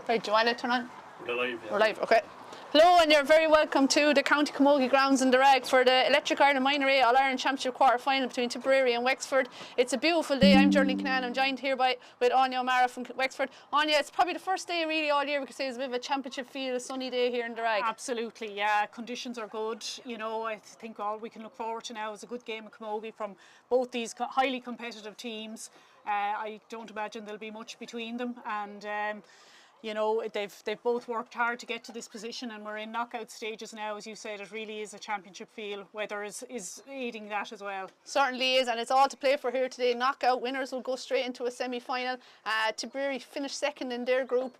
Right, do you want to turn on? We're live, yeah. We're live, okay. Hello, and you're very welcome to the County Camogie grounds in the Rag for the Electric Ireland Minor A All-Ireland Championship quarter-final between Tipperary and Wexford. It's a beautiful day. I'm Geraldine Canaan. I'm joined here with Anya O'Mara from Wexford. Anya, it's probably the first day really all year we could say it's a bit of a championship feel, a sunny day here in the Rag. Absolutely, yeah. Conditions are good. You know, I think all we can look forward to now is a good game of camogie from both these highly competitive teams. I don't imagine there'll be much between them, and you know, they've both worked hard to get to this position, and we're in knockout stages now. As you said, it really is a championship feel. Weather is aiding that as well. Certainly is, and it's all to play for here today. Knockout winners will go straight into a semi-final. Tipperary finished second in their group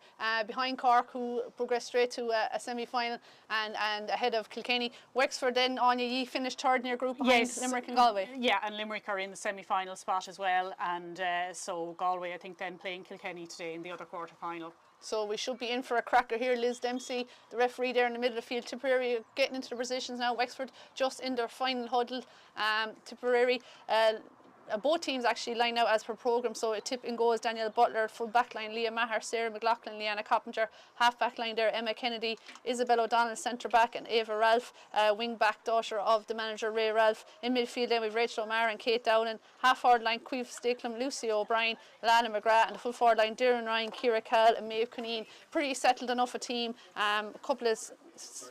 behind Cork, who progressed straight to a semi-final and ahead of Kilkenny. Wexford then, Anya, ye finished third in your group behind Limerick and Galway. Yeah, and Limerick are in the semi-final spot as well, and so Galway I think then playing Kilkenny today in the other quarter-final. So we should be in for a cracker here. Liz Dempsey, the referee there in the middle of the field. Tipperary getting into the positions now. Wexford just in their final huddle. Tipperary, both teams actually line out as per programme. So a tip in goals, Danielle Butler, full back line, Leah Maher, Sarah McLaughlin, Leanna Coppinger, half back line there, Emma Kennedy, Isabel O'Donnell, centre back, and Ava Ralph, wing back, daughter of the manager Ray Ralph. In midfield then we've Rachel O'Mara and Kate Dowling, half forward line, Queeve Sticklum, Lucy O'Brien, Lana McGrath, and the full forward line, Darren Ryan, Ciara Cal, and Maeve Cuneen. Pretty settled enough a team. A couple of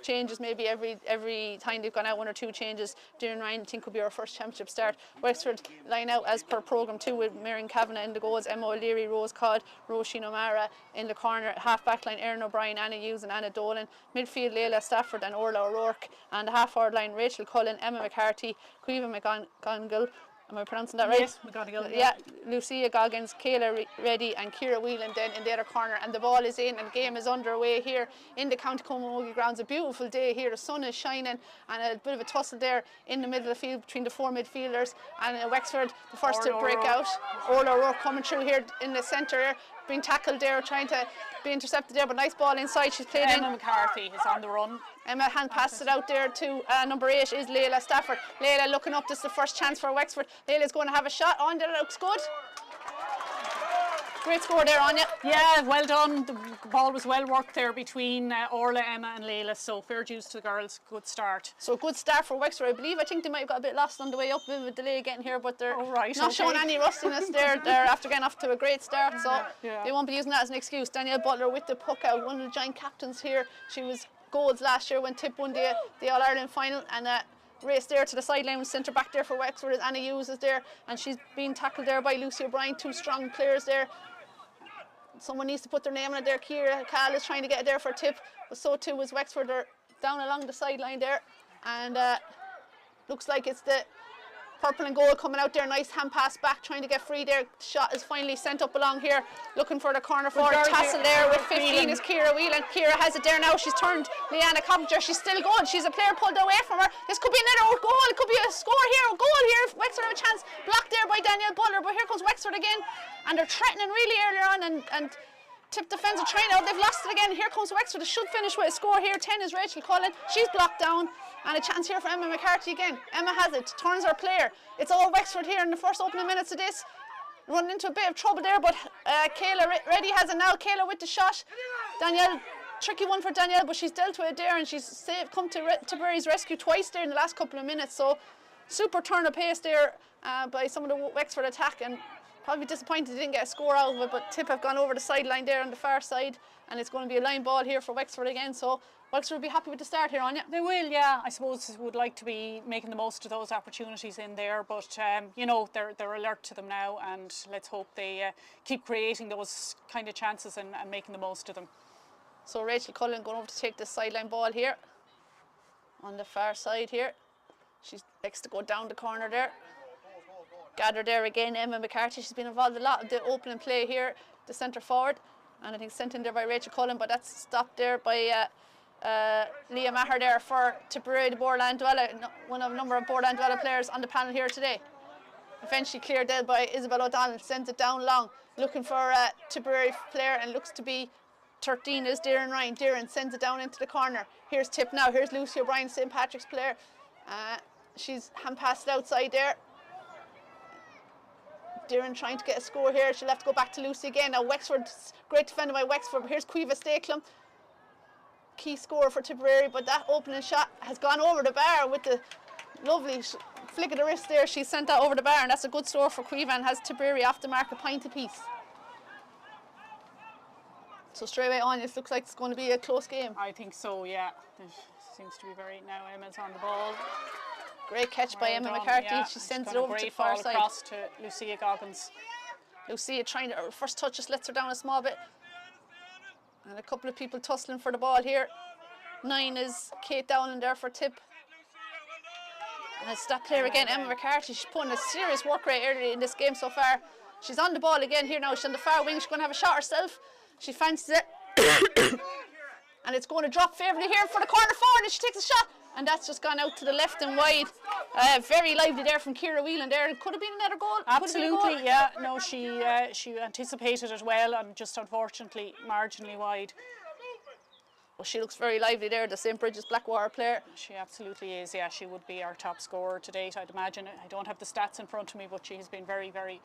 changes maybe every time they've gone out, one or two changes. Darren Ryan I think could be our first championship start. Wexford line out as per programme too, with Marion Kavanagh in the goals, Emma O'Leary, Rose Codd, Roisin O'Mara in the corner, half back line Erin O'Brien, Anna Hughes and Anna Dolan, midfield Leila Stafford and Orla O'Rourke, and the half forward line Rachel Cullen, Emma McCarthy, Cueva McGonigal. Am I pronouncing that right? Yes, McGonigal. Yeah, Lucia Goggins, Kayla Reddy and Ciara Whelan then in the other corner, and the ball is in and the game is underway here in the County Camogie grounds. A beautiful day here, the sun is shining, and a bit of a tussle there in the middle of the field between the four midfielders, and Wexford the first to break out. Orla O'Rourke coming through here in the centre, being tackled there, trying to be intercepted there, but nice ball inside. She's played Emma McCarthy is on the run. Emma hand passed it out there to number 8 is Leila Stafford. Leila looking up, this is the first chance for Wexford. Leila's going to have a shot on there, looks good. Great score there, Anya. Yeah, well done. The ball was well worked there between Orla, Emma and Leila, so fair dues to the girls. Good start. So good start for Wexford. I think they might have got a bit lost on the way up, a bit of a delay getting here, but they're not showing any rustiness there. They're after getting off to a great start, so they won't be using that as an excuse. Danielle Butler with the puck out, one of the giant captains here. She was goals last year when Tip won the All-Ireland final, and race there to the sideline with centre back there for Wexford as Anna Hughes is there, and she's being tackled there by Lucy O'Brien. Two strong players there. Someone needs to put their name on it there. Ciara Cal is trying to get it there for Tip, but so too was Wexford. They're down along the sideline there, and looks like it's the purple and gold coming out there. Nice hand pass back, trying to get free there. Shot is finally sent up along here, looking for the corner forward. Tassel there with 15 is Ciara Whelan. Ciara has it there now. She's turned Leanna Coppinger. She's still going. She's a player pulled away from her. This could be another goal. It could be a score here, a goal here. Wexford have a chance. Blocked there by Danielle Butler, but here comes Wexford again, and they're threatening really earlier on, and Tip defence are trying out. They've lost it again. Here comes Wexford. They should finish with a score here. 10 is Rachel Cullen. She's blocked down. And a chance here for Emma McCarthy again. Emma has it. Turns her player. It's all Wexford here in the first opening minutes of this. Running into a bit of trouble there, but Kayla Reddy has it now. Kayla with the shot. Danielle, tricky one for Danielle, but she's dealt with it there, and she's saved, come to Tipperary's rescue twice there in the last couple of minutes. So super turn of pace there by some of the Wexford attack, and probably disappointed they didn't get a score out of it, but Tip have gone over the sideline there on the far side, and it's going to be a line ball here for Wexford again. So Wexford will be happy with the start here, Anya. They will, yeah. I suppose would like to be making the most of those opportunities in there, but you know, they're alert to them now, and let's hope they keep creating those kind of chances and making the most of them. So Rachel Cullen going over to take this sideline ball here on the far side here. She likes to go down the corner there. Gathered there again, Emma McCarthy. She's been involved a lot of the opening play here, the centre forward, and I think sent in there by Rachel Cullen, but that's stopped there by Leah Maher there for Tipperary, the Borland Dwella, one of a number of Borland Dwella players on the panel here today. Eventually cleared there by Isabel O'Donnell, sends it down long, looking for a Tipperary player, and looks to be 13 is Darren Ryan. Darren sends it down into the corner. Here's Tip now. Here's Lucy O'Brien, St. Patrick's player. She's hand passed it outside there. Doireann trying to get a score here. She'll have to go back to Lucy again. Now Wexford, great defended by Wexford. But here's Caoimhe Stacklem. Key score for Tipperary, but that opening shot has gone over the bar with the lovely flick of the wrist there. She sent that over the bar, and that's a good score for Caoimhe and has Tipperary off the mark, a point apiece. So straight away on, it looks like it's going to be a close game. I think so, yeah. It seems to be very, now Emma's on the ball. Great catch by Emma McCarthy. Yeah. She sends it over to the far side. Across to Lucia Goggins. Lucia trying to, her first touch just lets her down a small bit. And a couple of people tussling for the ball here. 9 is Kate Dowling there for Tip. And it's that player again, Emma McCarthy. She's putting a serious work rate early in this game so far. She's on the ball again here now. She's on the far wing. She's going to have a shot herself. She fancies it. And it's going to drop favourably here for the corner forward, and she takes a shot. And that's just gone out to the left and wide. Very lively there from Ciara Whelan there. It could have been another goal. Absolutely, yeah. No, she anticipated it well and just unfortunately marginally wide. Well, she looks very lively there, the St. Bridget's Blackwater player. She absolutely is, yeah. She would be our top scorer to date, I'd imagine. I don't have the stats in front of me, but she has been very, very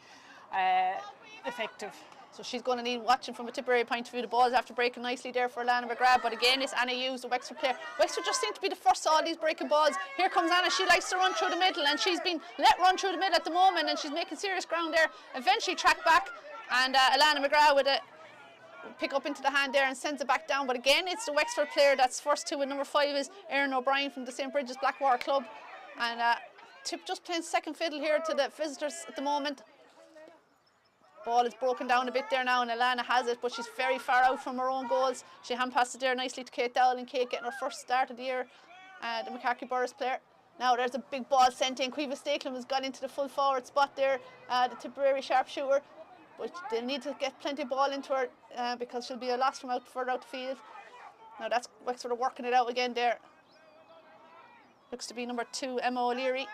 effective. So she's going to need watching from a Tipperary point of view. The ball's after breaking nicely there for Alana McGrath, but again it's Anna Hughes, the Wexford player. Wexford just seem to be the first to all these breaking balls. Here comes Anna, she likes to run through the middle, and she's been let run through the middle at the moment, and she's making serious ground there. Eventually tracked back, and Alana McGrath with a pick up into the hand there and sends it back down. But again, it's the Wexford player that's first to, and number 5 is Erin O'Brien from the St. Bridget's Blackwater Club. And Tip just playing second fiddle here to the visitors at the moment. Ball is broken down a bit there now, and Alana has it, but she's very far out from her own goals. She hand passed it there nicely to Kate Dowell, and Kate getting her first start of the year, the McCarthy Burris player. Now there's a big ball sent in. Caoimhe Stacklem has got into the full forward spot there, the Tipperary sharpshooter, but they'll need to get plenty of ball into her because she'll be a loss from further out the field. Now that's Wexford are working it out again there. Looks to be number 2, Emma O'Leary.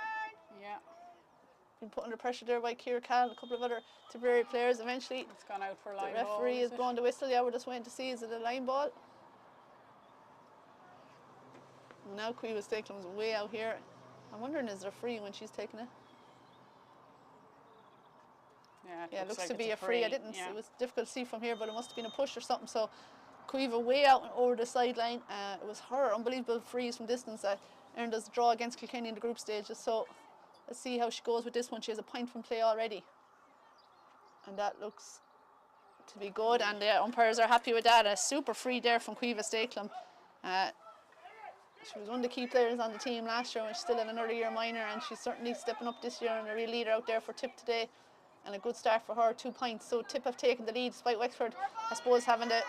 Been put under pressure there by Ciara Cal, a couple of other Tipperary players. Eventually, it's gone out for a line ball. The referee is blowing the whistle. Yeah, we're just waiting to see, is it a line ball? Now Caoimhe Stacklem is way out here. I'm wondering, is there a free when she's taking it? Yeah, it looks to be a free. I didn't. Yeah. It was difficult to see from here, but it must have been a push or something. So Caoimhe way out over the sideline. It was her unbelievable freeze from distance that earned us a draw against Kilkenny in the group stages. So let's see how she goes with this one. She has a point from play already. And that looks to be good. And the umpires are happy with that. A super free there from Caoimhe Stacklem. She was one of the key players on the team last year when she's still in another year minor. And she's certainly stepping up this year and a real leader out there for Tip today. And a good start for her, 2 points. So Tip have taken the lead despite Wexford, I suppose, having the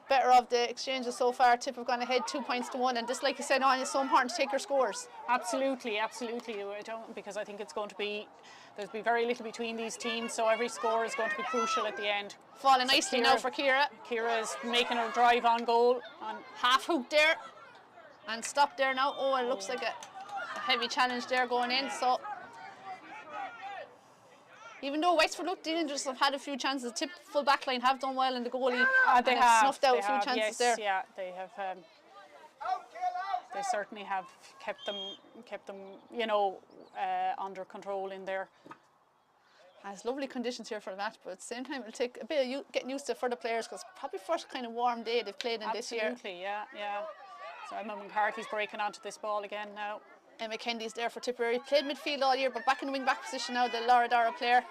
better of the exchanges so far. Tip have gone ahead 2 points to 1, and just like you said, on, it's so important to take your scores. Absolutely, absolutely. I don't, because I think it's going to be, there's be very little between these teams, so every score is going to be crucial at the end. Falling nicely now for Ciara. Ciara is making her drive on goal, on half hook there, and stop there now. Oh, it looks like a heavy challenge there going in. So even though Wexford looked dangerous, have had a few chances. Tip full back line have done well, and the goalie they have snuffed out a few chances yes, there. Yeah, they have. They certainly have kept them, you know, under control in there. It's lovely conditions here for the match, but at the same time it'll take a bit of getting used to for the players, because probably first kind of warm day they've played in this year. Absolutely, yeah. So Emma McCarthy's breaking onto this ball again now. Emma Kennedy's there for Tipperary. Played midfield all year, but back in the wing-back position now, the Laura Dara player.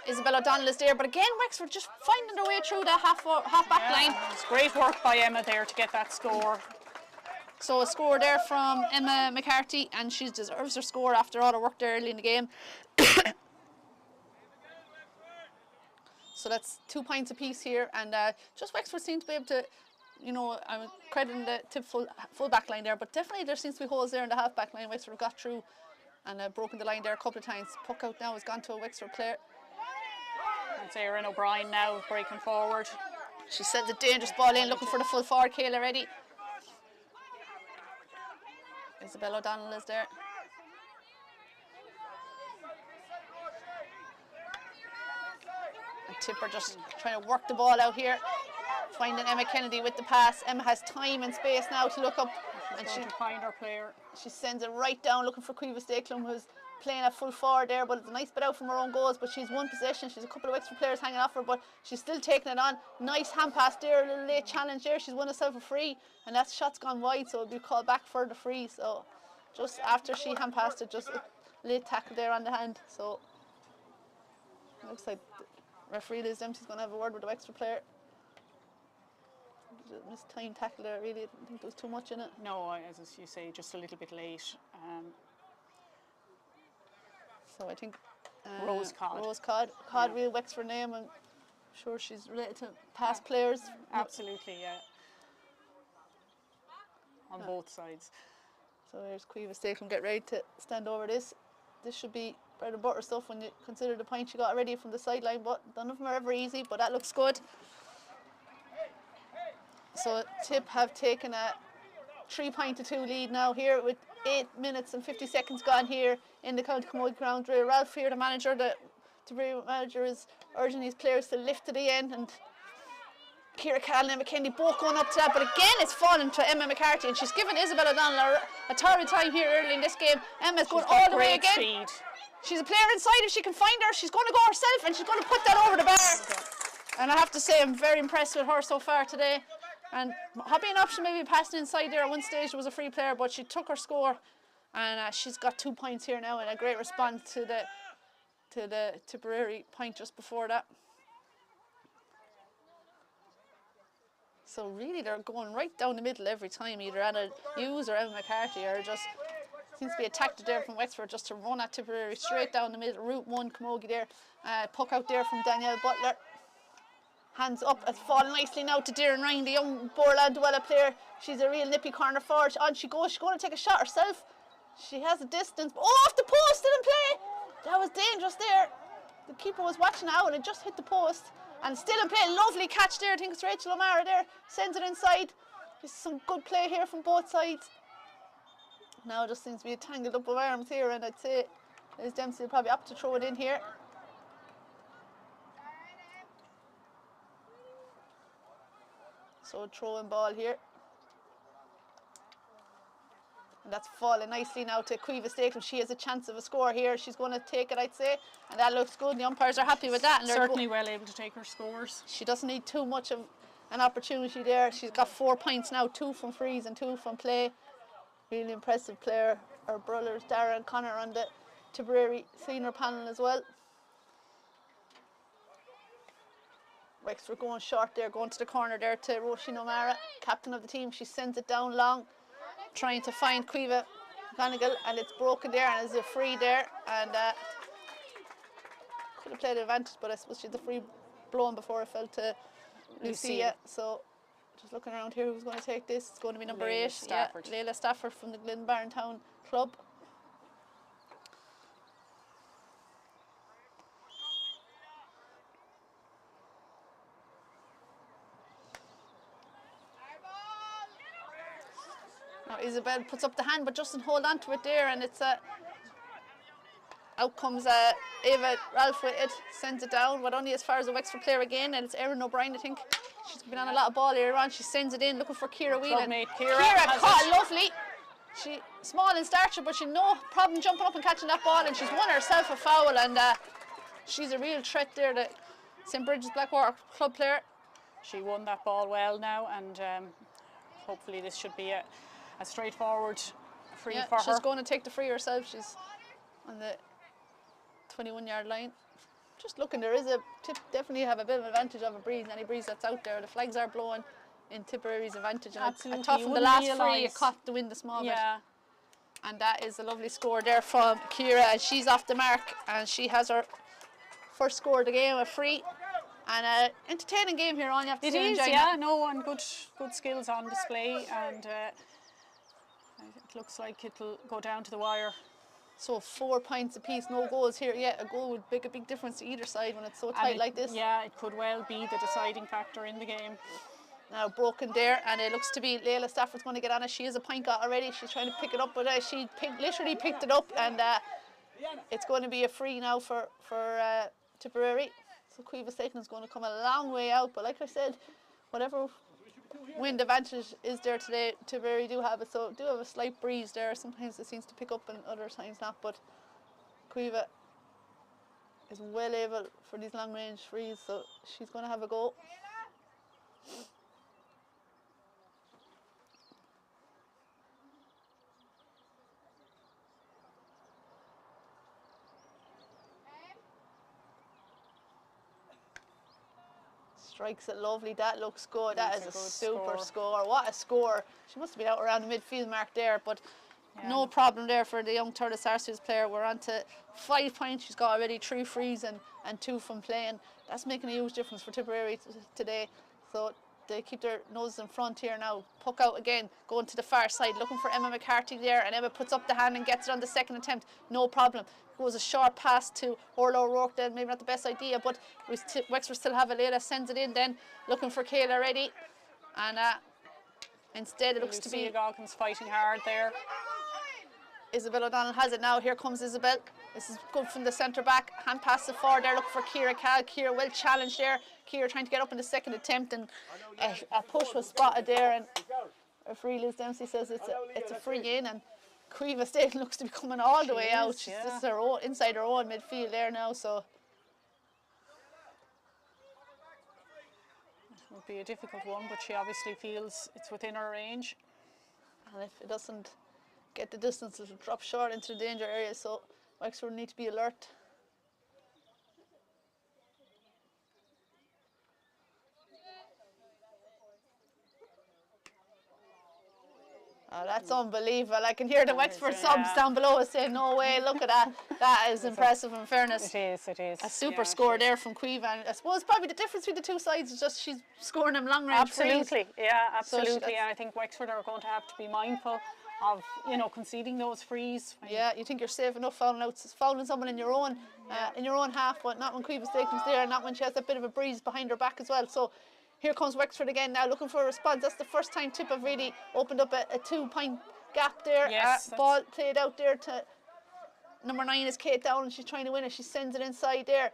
Isabel O'Donnell is there, but again, Wexford just finding their way through that half-back line. It's great work by Emma there to get that score. So a score there from Emma McCarthy, and she deserves her score after all her work there early in the game. So that's 2 points apiece here, and just Wexford seems to be able to, you know, I'm crediting the Tip full back line there, but definitely there seems to be holes there in the half back line. Wexford have got through and broken the line there a couple of times. Puck out now has gone to a Wexford player. And it's Erin O'Brien now breaking forward. She sends a dangerous ball in, looking for the full forward. Kayla ready. Isabel O'Donnell is there. And Tip are just trying to work the ball out here. Finding Emma Kennedy with the pass. Emma has time and space now to look up, and she find her player. She sends it right down, looking for Caoimhe Stacklem, who's playing at full forward there, but it's a nice bit out from her own goals, but she's one possession, she's a couple of Wexford players hanging off her, but she's still taking it on. Nice hand pass there, a little late challenge there, she's won herself a free, and that shot's gone wide, so it'll be called back for the free. So just after she hand passed it, just a late tackle there on the hand. So it looks like the referee Liz Dempsey's going to have a word with the Wexford player. Mistimed tackle there, really. I don't think there was too much in it. No, as you say, just a little bit late. So I think Rose Cod. Rose Cod. Cod, real Wexford name. I'm sure she's related to past players. Absolutely, yeah. On both sides. So here's Cueva Stakelum, get ready to stand over this. This should be bread and butter stuff when you consider the points you got already from the sideline, but none of them are ever easy, but that looks good. So Tip have taken a 3-2 lead now here with 8 minutes and 50 seconds gone here in the County Camogie ground. Ralph here, the manager, the Tipperary manager, is urging these players to lift to the end, and Ciara Callan and McKinley both going up to that, but again it's fallen to Emma McCarthy, and she's given Isabel O'Donnell a torrid time here early in this game. Emma's going all the way again. Speed. She's a player inside. If she can find her, she's going to go herself, and she's going to put that over the bar. And I have to say I'm very impressed with her so far today. And had been an option maybe passing inside there at one stage, was a free player, but she took her score, and she's got 2 points here now, and a great response to the Tipperary point just before that. So really they're going right down the middle every time, either Anna Hughes or Emma McCarthy, or just seems to be a tactic there from Wexford just to run at Tipperary straight down the middle. Route 1 Camogie there, puck out there from Danielle Butler. Hands up, it's fallen nicely now to Darren Ryan, the young Borland Dwella player. She's a real nippy corner forward. On she goes, she's going to take a shot herself. She has a distance. Oh, off the post, still in play. That was dangerous there. The keeper was watching out, and it just hit the post. And still in play, lovely catch there. I think it's Rachel O'Mara there. Sends it inside. There's some good play here from both sides. Now it just seems to be a tangled up of arms here, and I'd say Liz Dempsey will probably opt to throw it in here. So throwing ball here. And that's falling nicely now to Cueva Stakelum. She has a chance of a score here. She's going to take it, I'd say. And that looks good. The umpires are happy with that. And certainly well able to take her scores. She doesn't need too much of an opportunity there. She's got 4 points now, 2 from frees and 2 from play. Really impressive player. Her brothers, Dara and Connor, on the Tipperary senior panel as well. Wexford going short there, going to the corner there to Roisin O'Mara, captain of the team. She sends it down long, trying to find Cueva McGonigal, and it's broken there, and there's a free there, and could have played advantage, but I suppose she had the free blown before it fell to Lucia. So just looking around here, who's going to take this? It's going to be number 8, Stafford. Layla Stafford from the Glenbarn Town Club. Now Isabel puts up the hand, but doesn't hold on to it there, and it's out comes Ava Ralph with it, sends it down, but only as far as the Wexford player again, and it's Erin O'Brien, I think. She's been on a lot of ball earlier on. She sends it in, looking for Ciara Whelan. Ciara caught lovely. She small in stature, but she no problem jumping up and catching that ball, and she's won herself a foul, and she's a real threat there, the St. Bridget's Blackwater club player. She won that ball well now, and hopefully this should be a straightforward free for her. She's going to take the free herself. She's on the 21-yard line. Just looking, there is a Tip definitely have a bit of advantage of a breeze, any breeze that's out there. The flags are blowing in Tipperary's advantage, and absolutely. It's tough from the last free, it caught the wind a small bit. And that is a lovely score there from Ciara, and she's off the mark, and she has her first score of the game, a free. And an entertaining game here, on you have to say. It is, yeah, no, and good skills on display, and it looks like it'll go down to the wire. So 4 points apiece, no goals here yet. A goal would make a big difference to either side when it's so tight like this. Yeah, it could well be the deciding factor in the game. Now broken there, and it looks to be Layla Stafford's going to get on it. She has a point got already. She's trying to pick it up, but she literally picked it up, and it's going to be a free now for Tipperary. So Cueva Stakelum is going to come a long way out, but like I said, whatever wind advantage is there today, Tipperary do have it, so do have a slight breeze there. Sometimes it seems to pick up and other times not, but Cueva is well able for these long range frees, so she's going to have a go. Strikes it lovely. That looks good. That is a super score. What a score. She must have been out around the midfield mark there, but no problem there for the young Thurles Sarsfields player. We're on to 5 points. She's got already 3 frees and 2 from playing. That's making a huge difference for Tipperary today. So they keep their noses in front here now. Puck out again, going to the far side, looking for Emma McCarthy there, and Emma puts up the hand and gets it on the second attempt. No problem. Goes a short pass to Orla O'Rourke then, maybe not the best idea, but Wexford still have it. Leila sends it in then, looking for Kayla Reddy, and instead it looks to be Galkin's fighting hard there. Isabel O'Donnell has it now. Here comes Isabel. This is good from the centre back. Hand pass it forward there, looking for Ciara Cal. Ciara well challenged there. Ciara trying to get up in the second attempt, and a push was spotted there, and referee Liz Dempsey says it's a free in, and Cueva State looks to be coming all the way out. She's just inside her own midfield there now, so it would be a difficult one, but she obviously feels it's within her range. And if it doesn't get the distance, it'll drop short into the danger area, so Wexford need to be alert. Oh, that's unbelievable. I can hear the Wexford subs down below us saying, no way, look at that. That is impressive in fairness. It is. A super score there from Cueva. And I suppose probably the difference between the two sides is just she's scoring them long range Absolutely, frees. Yeah, absolutely. So and I think Wexford are going to have to be mindful of, conceding those frees. Yeah, you think you're safe enough fouling someone in your own half, but not when Cueva State comes there, and not when she has a bit of a breeze behind her back as well. So here comes Wexford again now, looking for a response. That's the first time Tip have really opened up a 2-point gap there. Yes, ball played out there to number 9 is Kate Down, and she's trying to win it. She sends it inside there.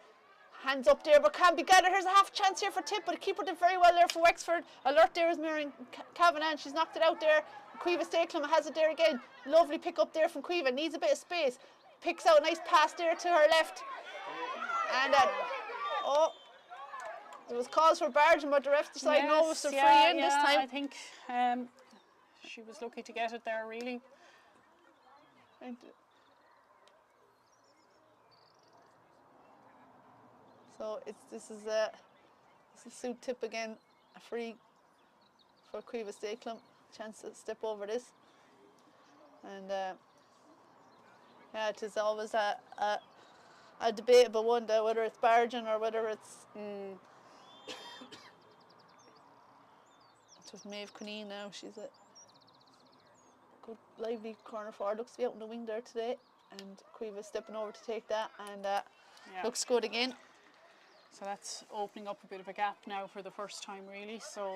Hands up there, but can't be gathered. Here's a half chance here for Tip, but the keeper did very well there for Wexford. Alert there is Miriam Kavanagh, and she's knocked it out there. Cueva Stakelum has it there again. Lovely pick up there from Cueva. Needs a bit of space. Picks out a nice pass there to her left. And there was calls for barging, but the ref decided no, it was a free in this time. I think she was lucky to get it there, really. So this is Sue Tip again, a free for Cueva Stakelum. Chance to step over this, and it is always a debatable one, whether it's barging or whether it's. It was Maeve Cuneen now. She's a good lively corner forward. Looks to be out in the wing there today, and Cueva stepping over to take that, and looks good again. So that's opening up a bit of a gap now for the first time, really. So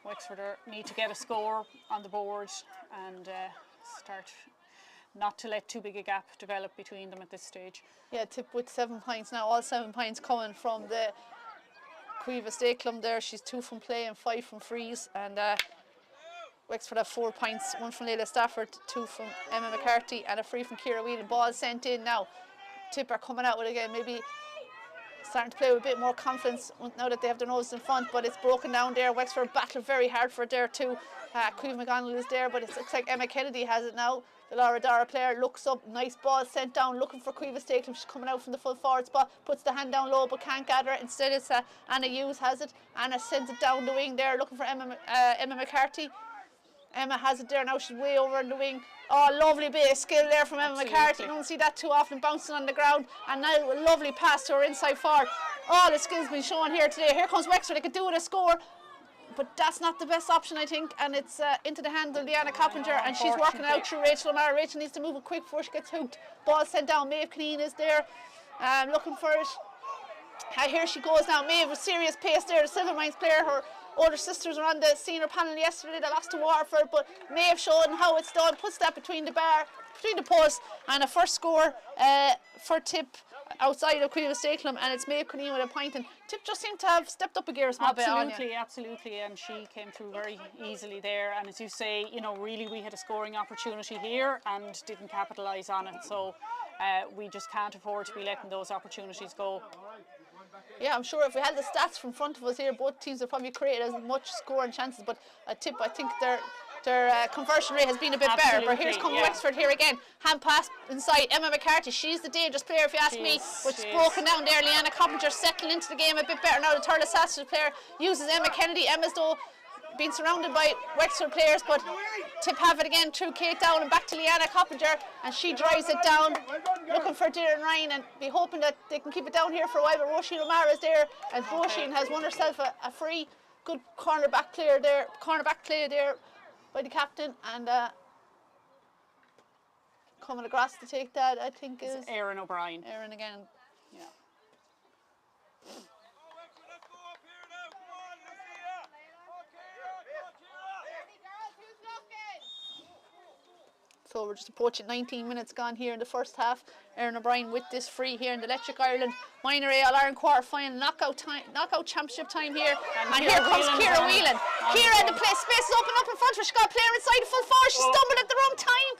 Wexford need to get a score on the board and start not to let too big a gap develop between them at this stage. Yeah, Tip with 7 points now. All 7 points coming from the Cueva Stakelum there. She's 2 from play and 5 from frees. And Wexford have 4 points. 1 from Leila Stafford, 2 from Emma McCarthy, and a free from Ciara Whelan. Ball sent in now. Tip are coming out with it again. Maybe starting to play with a bit more confidence now that they have their noses in front, but it's broken down there. Wexford battled very hard for it there too. Cueva McConnell is there, but it looks like Emma Kennedy has it now. The Laura Dara player looks up, nice ball sent down, looking for Cueva Stakelum. She's coming out from the full forward spot, puts the hand down low but can't gather it. Instead it's Anna Hughes has it. Anna sends it down the wing there, looking for Emma McCarthy. Emma has it there now, she's way over in the wing. Oh, lovely bit of skill there from Emma McCarthy. You don't see that too often, bouncing on the ground. And now a lovely pass to her inside forward. All the skills been shown here today. Here comes Wexford, they could do with a score. But that's not the best option, I think. And it's into the hands of Leanna Coppinger, and she's working out through Rachel O'Mara. Rachel needs to move it quick before she gets hooked. Ball sent down, Maeve Cuneen is there, looking for it. Here she goes now. Maeve with serious pace there, the Silvermines player. Her older sisters were on the senior panel yesterday. They lost to Waterford, but Maeve showing how it's done, puts that between the posts, and a first score for Tip outside of Cueva Stakelum, and it's Maeve Cuneen with a point. And Tip just seemed to have stepped up a gear a small bit on you. Absolutely, and she came through very easily there. And as you say, really we had a scoring opportunity here and didn't capitalise on it. So we just can't afford to be letting those opportunities go. Yeah, I'm sure if we had the stats from front of us here, both teams would probably create as much scoring chances. But I think their conversion rate has been a bit better. But here's come Wexford here again. Hand pass inside Emma McCarthy. She's the dangerous player if you ask me. But it's broken down there. Leanna Coppinger settling into the game a bit better now. The third assassin player uses Emma Kennedy. Emma's though being surrounded by Wexford players, but Tip have it again through Kate Down and back to Leanna Coppinger, and she drives it down, looking for Darren Ryan and be hoping that they can keep it down here for a while. But Roisin O'Mara is there, and Roisin has won herself a free, good cornerback play there by the captain, and coming across to take that, I think is Erin O'Brien. Erin again. Yeah. So we're just approaching 19 minutes gone here in the first half. Erin O'Brien with this free here in the Electric Ireland Minor A All-Ireland quarter-final knockout championship time here. And here comes Ciara Whelan. Ciara, the space is open up in front of her. She got a player inside the full forward. She stumbled at the wrong time.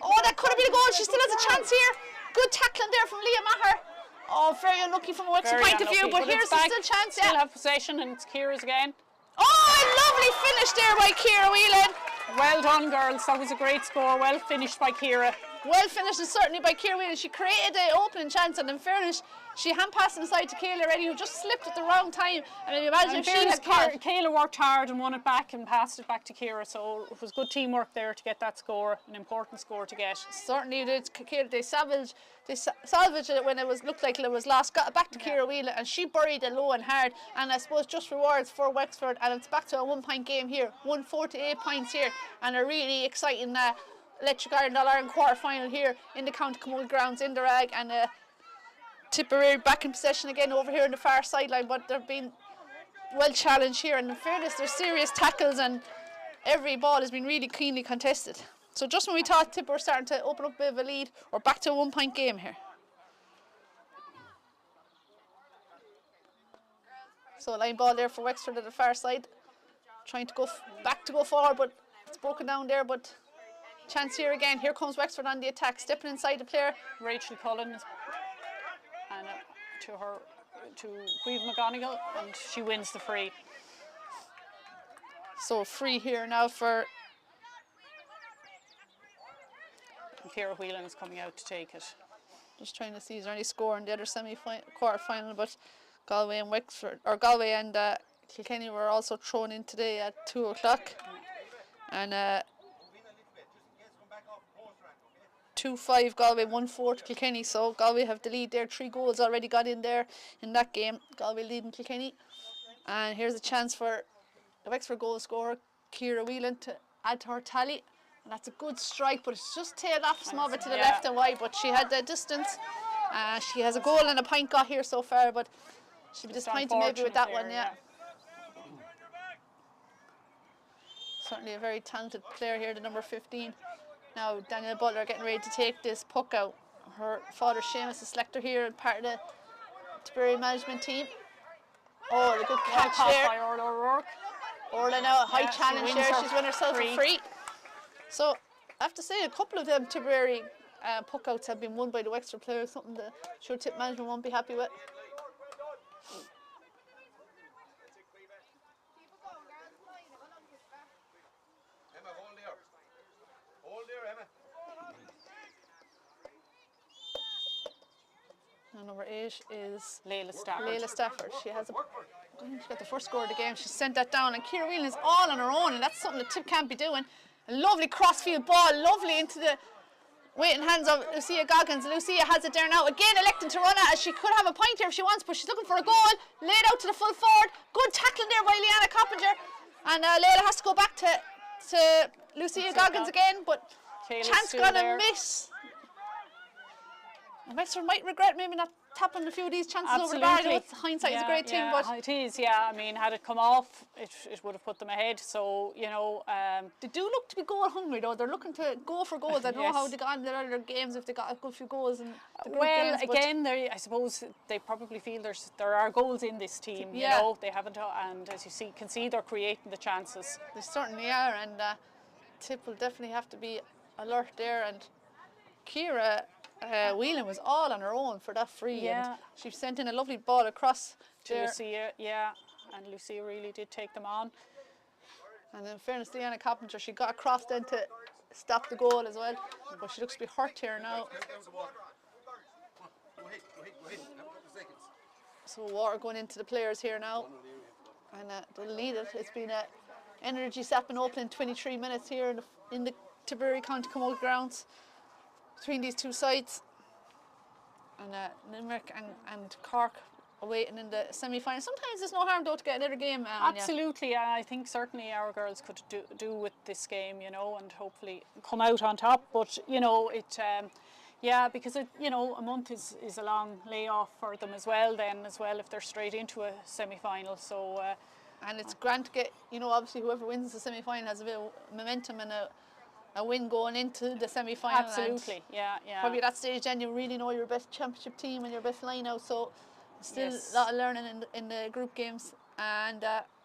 Oh, that could have been a goal. She still has a chance here. Good tackling there from Leah Maher. Oh, very unlucky from a Wexford point of view, but here's the still chance. Still have possession, and it's Ciara's again. Oh, a lovely finish there by Ciara Whelan. Well done, girls. That was a great score. Well finished by Ciara. Well finished, and certainly by Ciara Whelan. She created the opening chance, and in fairness, she hand passed inside to Kayla Reddy, who just slipped at the wrong time. And I imagine if she had Kayla worked hard and won it back and passed it back to Ciara, so it was good teamwork there to get that score, an important score to get. Certainly did. They salvaged it when it looked like it was lost. Got it back to Ciara Whelan, and she buried it low and hard. And I suppose just rewards for Wexford, and it's back to a 1-point game here. 148 points here, and a really exciting Electric Ireland All-Ireland quarter-final here in the County Camogue grounds in the Rag, and Tipperary back in possession again over here on the far sideline, but they've been well challenged here, and in fairness there's serious tackles and every ball has been really keenly contested. So just when we thought Tipper were starting to open up a bit of a lead, we're back to a 1-point game here. So a line ball there for Wexford at the far side, trying to go go forward, but it's broken down there. But chance here again. Here comes Wexford on the attack, stepping inside the player. Rachel Cullen and to Queeve McGonigal, and she wins the free. So free here now for Ciara Whelan is coming out to take it. Just trying to see is there any score in the other quarter-final, but Galway and Wexford, or Galway and Kilkenny were also thrown in today at 2 o'clock. And 2-5 Galway, 1-4 to Kilkenny, so Galway have the lead there. 3 goals already got in there in that game. Galway leading Kilkenny. And here's a chance for the Wexford goal scorer, Ciara Whelan, to add to her tally. And that's a good strike, but it's just tailed off small bit to the left and wide, but she had the distance. She has a goal and a point got here so far, but she'll be disappointed maybe with that one, yeah. Certainly a very talented player here, the number 15. Now Danielle Butler getting ready to take this puck out. Her father Seamus, the selector here, and part of the Tipperary management team. Oh, the good catch there. By Orla O'Rourke. Orla now a high challenge there. She's won herself a free. So I have to say, a couple of them Tipperary puck outs have been won by the Wexford players. Something the sure Tip management won't be happy with. Now number 8 is Layla Stafford. She got the first score of the game. She sent that down, and Ciara Whelan is all on her own, and that's something that Tip can't be doing. A lovely crossfield ball, lovely into the waiting hands of Lucia Goggins. Lucia has it there now, again electing to run it, as she could have a point here if she wants, but she's looking for a goal. Laid out to the full forward. Good tackling there by Leanna Coppinger, and Layla has to go back to Lucia Goggins again, but Kayla's chance gonna miss. Wexford might regret maybe not tapping a few of these chances over the bar. Hindsight is a great thing, but it is. Yeah, I mean, had it come off, it would have put them ahead. So you know, they do look to be goal hungry though. They're looking to go for goals. I don't know how they got in their other games if they got a good few goals. And well, games, again, I suppose they probably feel there are goals in this team. You know, they haven't, and as you can see, they're creating the chances. They certainly are, and Tip will definitely have to be alert there. And Ciara Whelan was all on her own for that free, and she sent in a lovely ball across to there. Lucia, and Lucia really did take them on. And in fairness, Deanna Carpenter, she got across then to stop the goal as well, but she looks to be hurt here now. So water going into the players here now, and they'll lead it. It's been an energy sapping opening 23 minutes here in the Tipperary County Camogie grounds between these two sides, and Limerick and Cork awaiting in the semi-final. Sometimes there's no harm though to get another game. Absolutely, I think certainly our girls could do with this game, you know, and hopefully come out on top. But you know, because a month is a long layoff for them as well. Then as well, if they're straight into a semi-final, so. And it's grand to get, you know, obviously whoever wins the semi-final has a bit of momentum and a win going into the semi-final. Absolutely, yeah. Probably at that stage then you really know your best championship team and your best line out, so still a lot of learning in the group games, and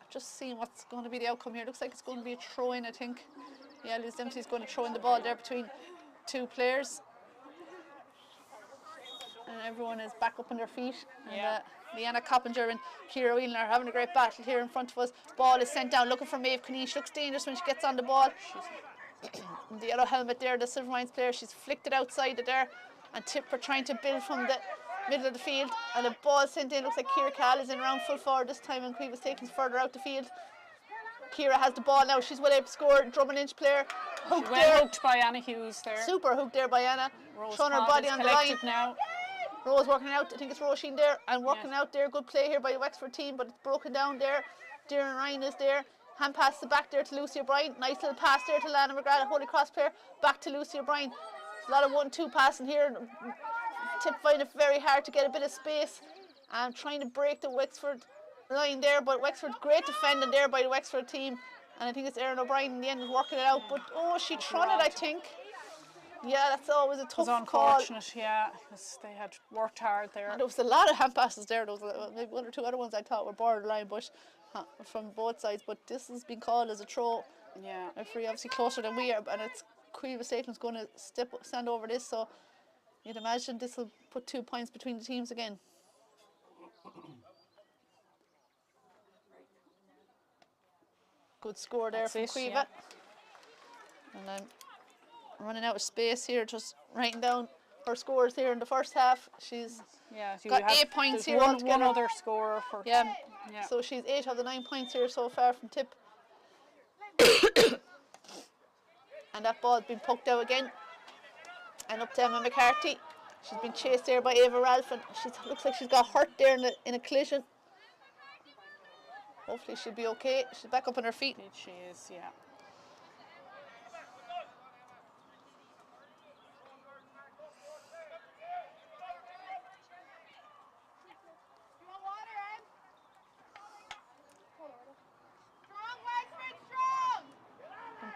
just seeing what's going to be the outcome here. Looks like it's going to be a throw-in, I think. Yeah, Liz Dempsey's going to throw in the ball there between two players. And everyone is back up on their feet. And Leanna Coppinger and Ciara Whelan are having a great battle here in front of us. Ball is sent down looking for Maeve Cooney. She looks dangerous when she gets on the ball. The yellow helmet there, the Silvermines player, she's flicked it outside of there. And Tipper trying to build from the middle of the field. And the ball sent in. Looks like Ciara Cahill is in around full forward this time, and Cueva's taken further out the field. Ciara has the ball now. She's well able to score. Drummond Inch player. Hooked well hooked by Anna Hughes there. Super hooked there by Anna. Rose throwing her body on the line. Now. Rose working out, I think it's Roisin there, and working out there. Good play here by the Wexford team, but it's broken down there. Darren Ryan is there. Hand pass the back there to Lucy O'Brien. Nice little pass there to Lana McGrath, a Holy Cross player. Back to Lucy O'Brien. There's a lot of 1-2 passing here. Tip finding it very hard to get a bit of space. And trying to break the Wexford line there, but Wexford, great defending there by the Wexford team. And I think it's Erin O'Brien in the end working it out, but she thrown it, I think. Yeah, that's always a tough call. It was unfortunate, because they had worked hard there. And there was a lot of hand passes there. There was maybe one or two other ones I thought were borderline, but from both sides. But this has been called as a throw. Yeah. Referee obviously closer than we are, and it's Cueva Staten's going to stand over this. So you'd imagine this will put 2 points between the teams again. Good score there from Cueva. Yeah. And I'm running out of space here, just writing down her scores here in the first half. She's got 8 points here altogether. One other scorer for so she's 8 of the 9 points here so far from Tip. And that ball's been poked out again, and up to Emma McCarthy. She's been chased there by Ava Ralph, and she looks like she's got hurt there in a collision. Hopefully she'll be okay. She's back up on her feet. She is, yeah.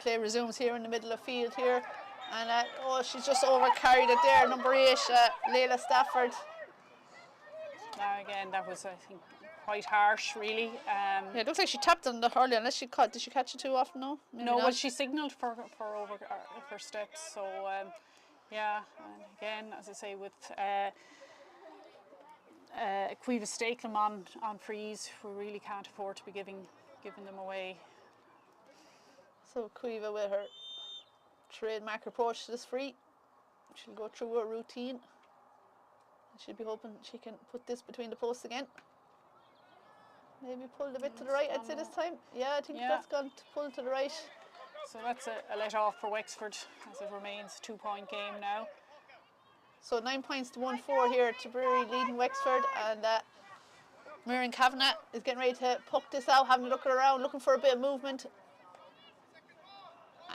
Play resumes here in the middle of field here, and she's just over carried it there. Number 8, Layla Stafford. Now again, that was, I think, quite harsh, really. It looks like she tapped on the hurley, unless did she catch it too often? No. No, well, she signalled for over her steps. So and again, as I say, with Cueva Stakelum on freeze, we really can't afford to be giving them away. So Cueva with her trademark approach to this free. She'll go through her routine. She'll be hoping she can put this between the posts again. Maybe pulled a bit to the right, I'd say this time. Yeah, I think that's gone to pull to the right. So that's a let off for Wexford, as it remains a 2-point game now. So 9 points to 1-4 here. Tipperary leading Wexford, and Miriam Kavanagh is getting ready to puck this out, having a look around, looking for a bit of movement.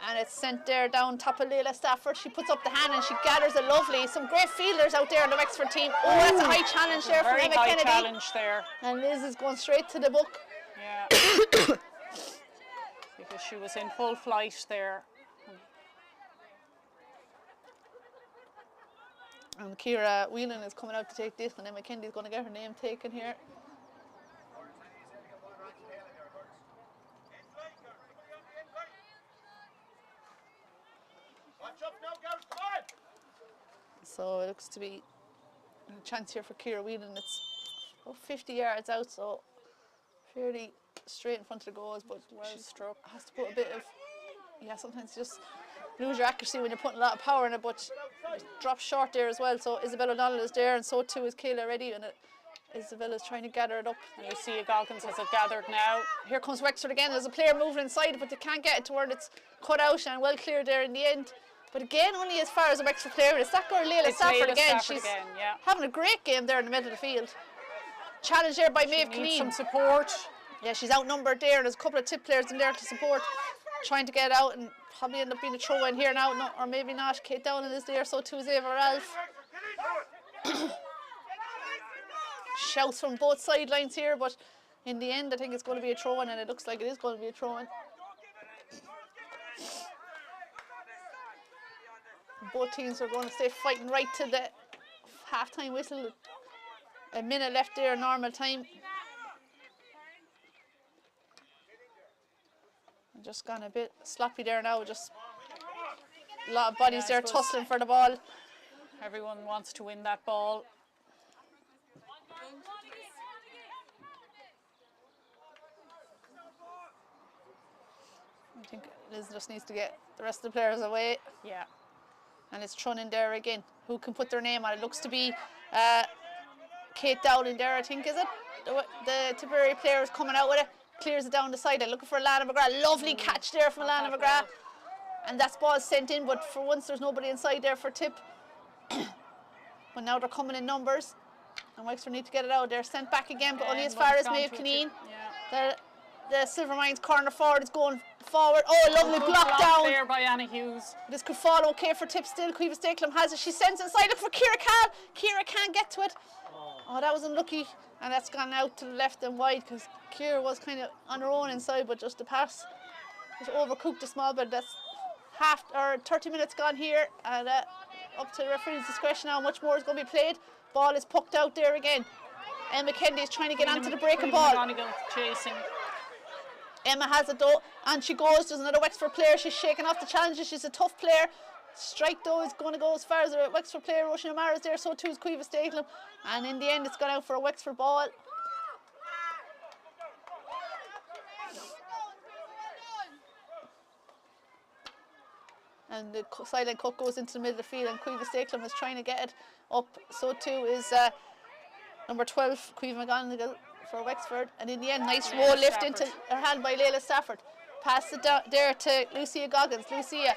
And it's sent there down top of Layla Stafford. She puts up the hand and she gathers it lovely. Some great fielders out there on the Wexford team. Oh, that's a high challenge there from Emma Kennedy. Very high challenge there. And Liz is going straight to the book. Yeah. Because she was in full flight there. And Ciara Whelan is coming out to take this, and Emma Kennedy's going to get her name taken here. So it looks to be a chance here for Ciara Whelan. It's about 50 yards out, so fairly straight in front of the goals, but well struck. Has to put a bit of, sometimes you just lose your accuracy when you're putting a lot of power in it, but it drops short there as well. So Isabel O'Donnell is there, and so too is Kayla Reddy, and Isabella's trying to gather it up. And Lucia Goggins has it gathered now. Here comes Wexford again. There's a player moving inside, but they can't get it to where it's cut out, and well cleared there in the end. But again, only as far as a Wexford player. It's that girl, Layla Stafford again. She's having a great game there in the middle of the field. Challenged there by Maeve Clean. Some support. Yeah, she's outnumbered there, and there's a couple of tip players in there to support, trying to get out, and probably end up being a throw in here now, no, or maybe not. Kate Dowling is there, so too is Ava Ralph. Shouts from both sidelines here, but in the end I think it's going to be a throw in, and it looks like it is going to be a throw in. Both teams are going to stay fighting right to the half-time whistle. A minute left there, normal time. Just gone a bit sloppy there now, just a lot of bodies there tussling for the ball. Everyone wants to win that ball. I think Liz just needs to get the rest of the players away. Yeah. And it's thrown in there again. Who can put their name on it? Looks to be Kate Dowling there, I think, is it? The Tipperary player is coming out with it. Clears it down the side. Looking for Lana McGrath. Lovely catch there from Lana McGrath. And that's ball sent in, but for once there's nobody inside there for Tip. But now they're coming in numbers. And Wexford need to get it out. They're sent back again, but only as far as Maeve Kineen. The Silvermines corner forward is going forward. Oh, a lovely block down there by Anna Hughes. This could fall okay for Tip still. Cueva Stakelum has it. She sends it inside. Look for Ciara Cal. Ciara can't get to it. Oh, that was unlucky. And that's gone out to the left and wide, because Ciara was kind of on her own inside, but just the pass was overcooked a small bit. That's 30 minutes gone here, and up to the referee's discretion how much more is going to be played. Ball is pucked out there again. Emma Kennedy is trying to get onto the breaking ball. Chasing. Emma has it though, and she goes. There's another Wexford player. She's shaking off the challenges. She's a tough player. Strike though is going to go as far as a Wexford player. Roisin O'Mara is there, so too is Cueva Stakelum. And in the end, it's gone out for a Wexford ball. And the silent cut goes into the middle of the field, and Cueva Stakelum is trying to get it up. So too is number 12, Cueva McGonigal for Wexford. And in the end, nice roll lift into her hand by Layla Stafford. Pass it down there to Lucia Goggins. Lucia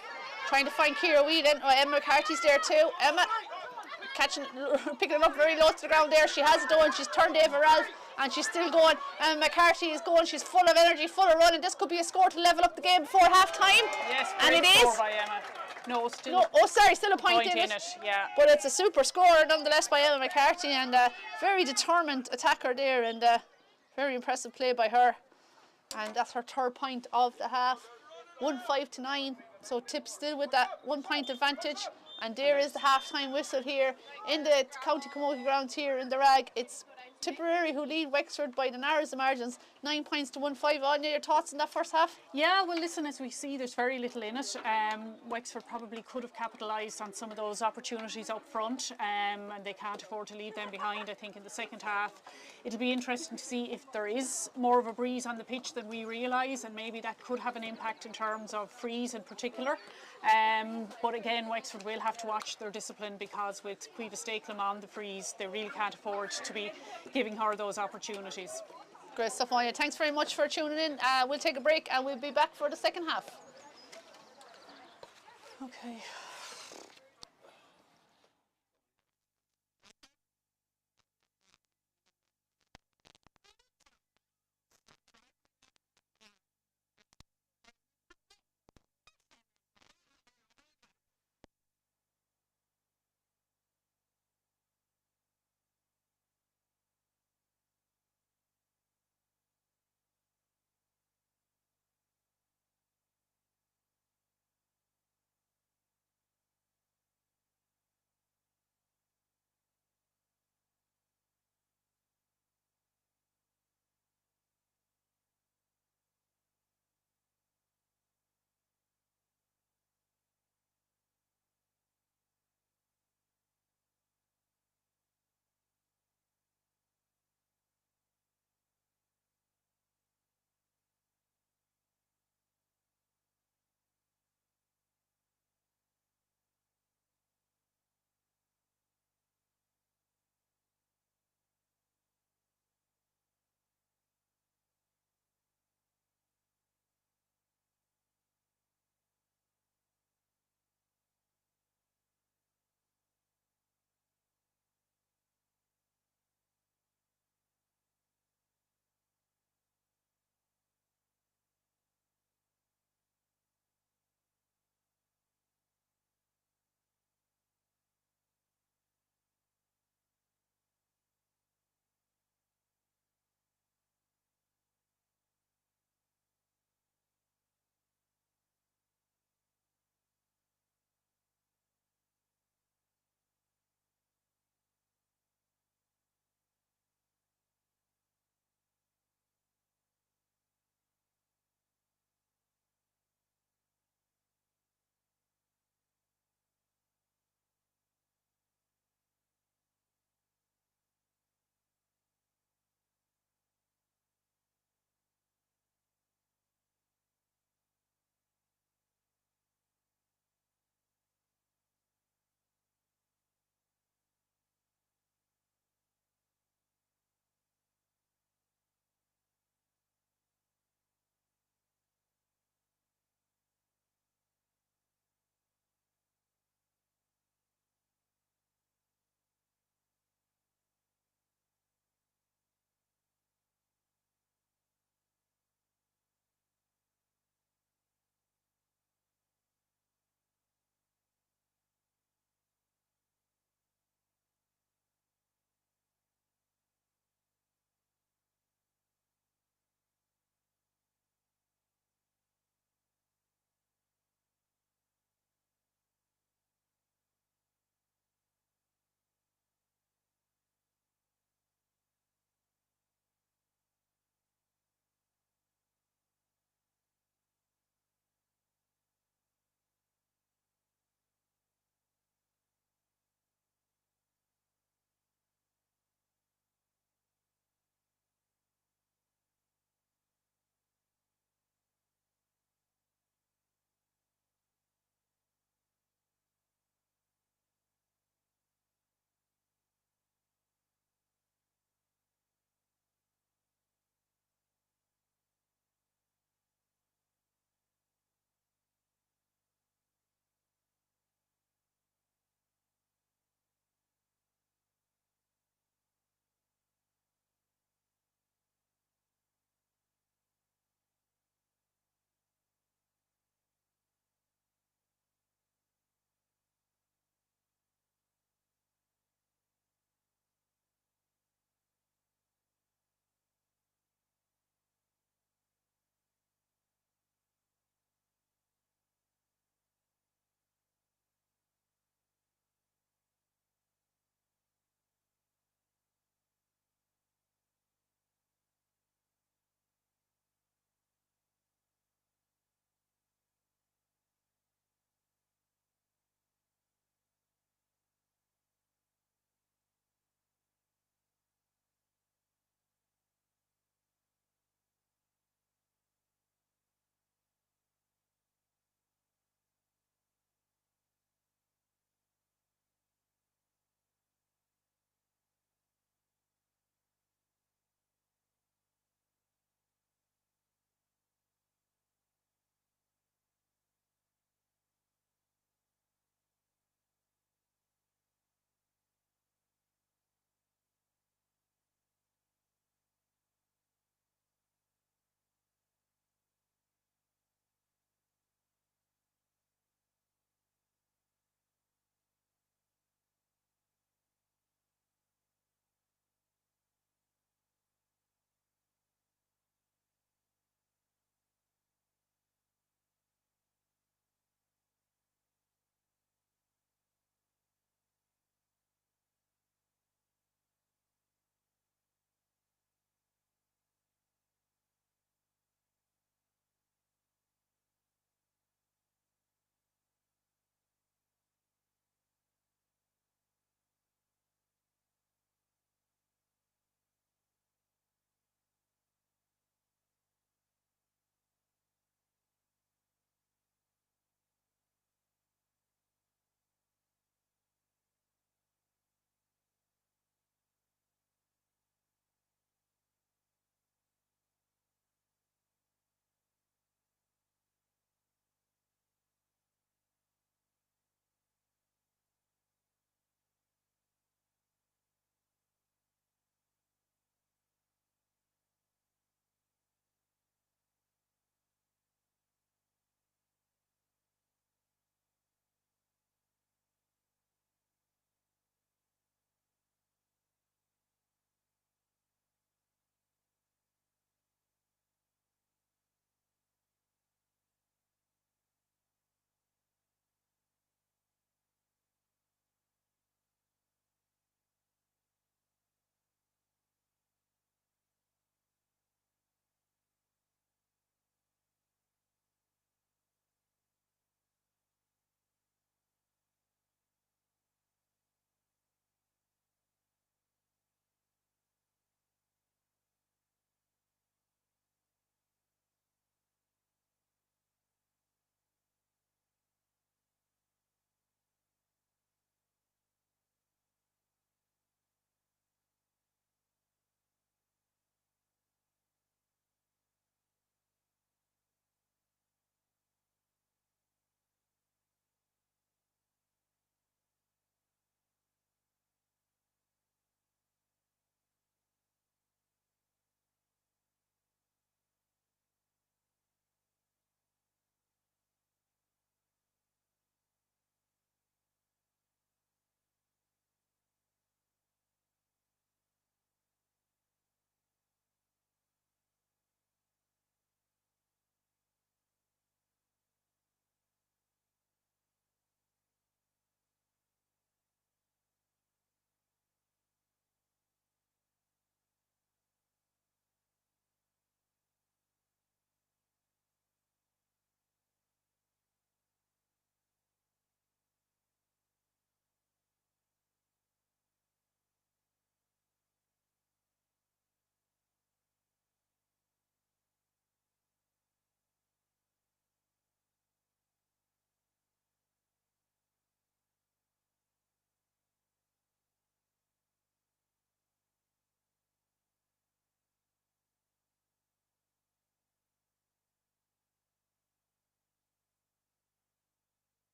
trying to find Ciara Whelan. Oh, Emma McCarthy's there too. Emma picking it up very low to the ground there. She has it going. She's turned Ava Ralph, and she's still going. And McCarthy is going. She's full of energy, full of running. This could be a score to level up the game before half time. Yes, and it is. By Emma. No, still. No, oh, sorry, still a point in it. Yeah. But it's a super score nonetheless by Emma McCarthy, and very determined attacker there, and very impressive play by her. And that's her third point of the half. 1-5-9. So Tip still with that 1 point advantage. And there is the half-time whistle here in the County Camogie grounds here in the Rag. It's Tipperary who lead Wexford by the narrowest of margins, 9 points to 1-5. Anya, your thoughts on that first half? Yeah, well, listen, as we see, there's very little in it. Wexford probably could have capitalised on some of those opportunities up front, and they can't afford to leave them behind, I think, in the second half. It'll be interesting to see if there is more of a breeze on the pitch than we realise, and maybe that could have an impact in terms of frees in particular. But again, Wexford will have to watch their discipline, because with Cueva Stakelum on the frees, they really can't afford to be giving her those opportunities. Great stuff, Anya. Thanks very much for tuning in. We'll take a break and we'll be back for the second half. Okay.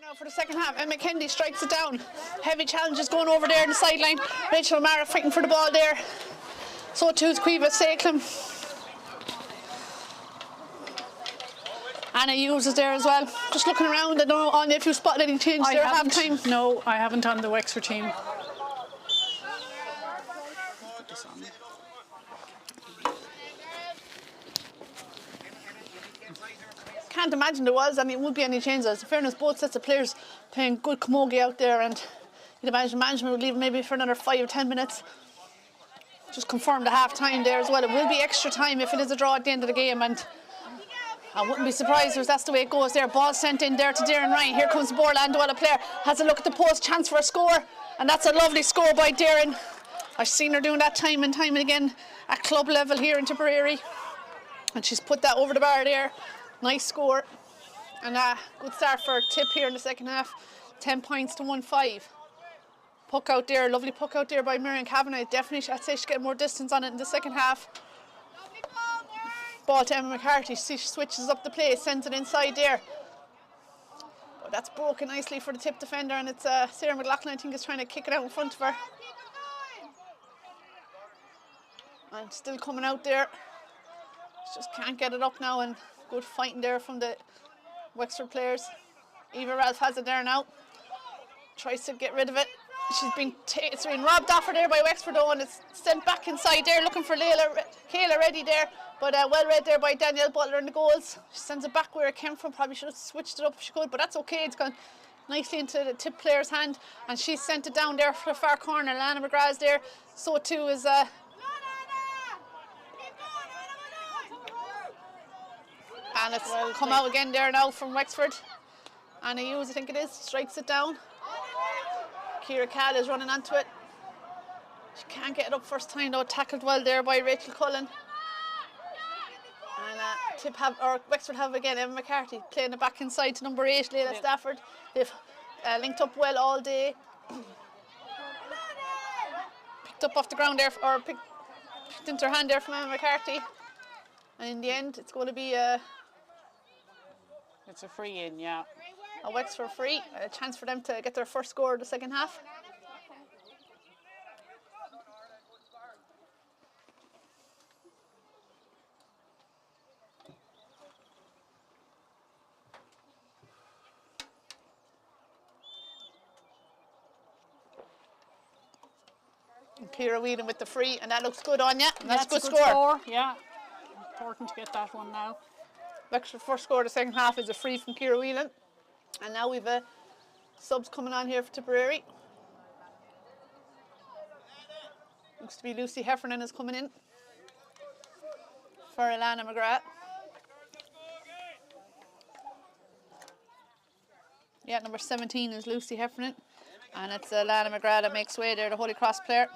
Now for the second half, Emma Kennedy strikes it down. Heavy challenges going over there on the sideline. Rachel O'Mara fighting for the ball there. So too is Cueva Seaclam. Anna Hughes is there as well. Just looking around, I don't know Anya, if you spotted any change there at half time. No, I haven't on the Wexford team. Can't imagine there was. I mean, it would be any changes. In fairness, both sets of players playing good camogie out there, and you'd imagine management would leave maybe for another 5 or 10 minutes. Just confirmed the half time there as well. It will be extra time if it is a draw at the end of the game, and I wouldn't be surprised if that's the way it goes there. Ball sent in there to Darren Ryan. Here comes the ball, and while a player has a look at the post, chance for a score, and that's a lovely score by Darren. I've seen her doing that time and time and again at club level here in Tipperary, and she's put that over the bar there. Nice score, and a good start for Tip here in the second half. 10 points to 1-5. Puck out there, lovely puck out there by Miriam Kavanagh. Definitely, I'd say she's getting more distance on it in the second half. Ball to Emma McCarthy. She switches up the play, sends it inside there. But that's broken nicely for the Tip defender, and it's Sarah McLaughlin, I think, is trying to kick it out in front of her. And still coming out there. She just can't get it up now, and good fighting there from the Wexford players. Eva Ralph has it there now. Tries to get rid of it. It's been robbed off her there by Wexford though, and it's sent back inside there, looking for Kayla Reddy there, but well read there by Danielle Butler in the goals. She sends it back where it came from. Probably should have switched it up if she could, but that's okay. It's gone nicely into the Tip player's hand, and she sent it down there for the far corner. Lana McGrath's there. So too is and it's come out again there now from Wexford. Anna Hughes, I think it is, strikes it down. Ciara Cal is running onto it. She can't get it up first time though. Tackled well there by Rachel Cullen. And Wexford have again Emma McCarthy playing it back inside to number 8, Leila Stafford. They've linked up well all day. Picked up off the ground there, or picked into her hand there from Emma McCarthy. And in the end, it's going to be it's a free in, yeah. A Wexford free, a chance for them to get their first score of the second half. And Ciara Whelan with the free, and that looks good on you. That's a good score. Yeah, important to get that one now. Wexford first score of the second half is a free from Ciara Whelan. And now we've subs coming on here for Tipperary. Looks to be Lucy Heffernan is coming in for Alana McGrath. Yeah, number 17 is Lucy Heffernan, and it's Alana McGrath that makes way there, the Holy Cross player.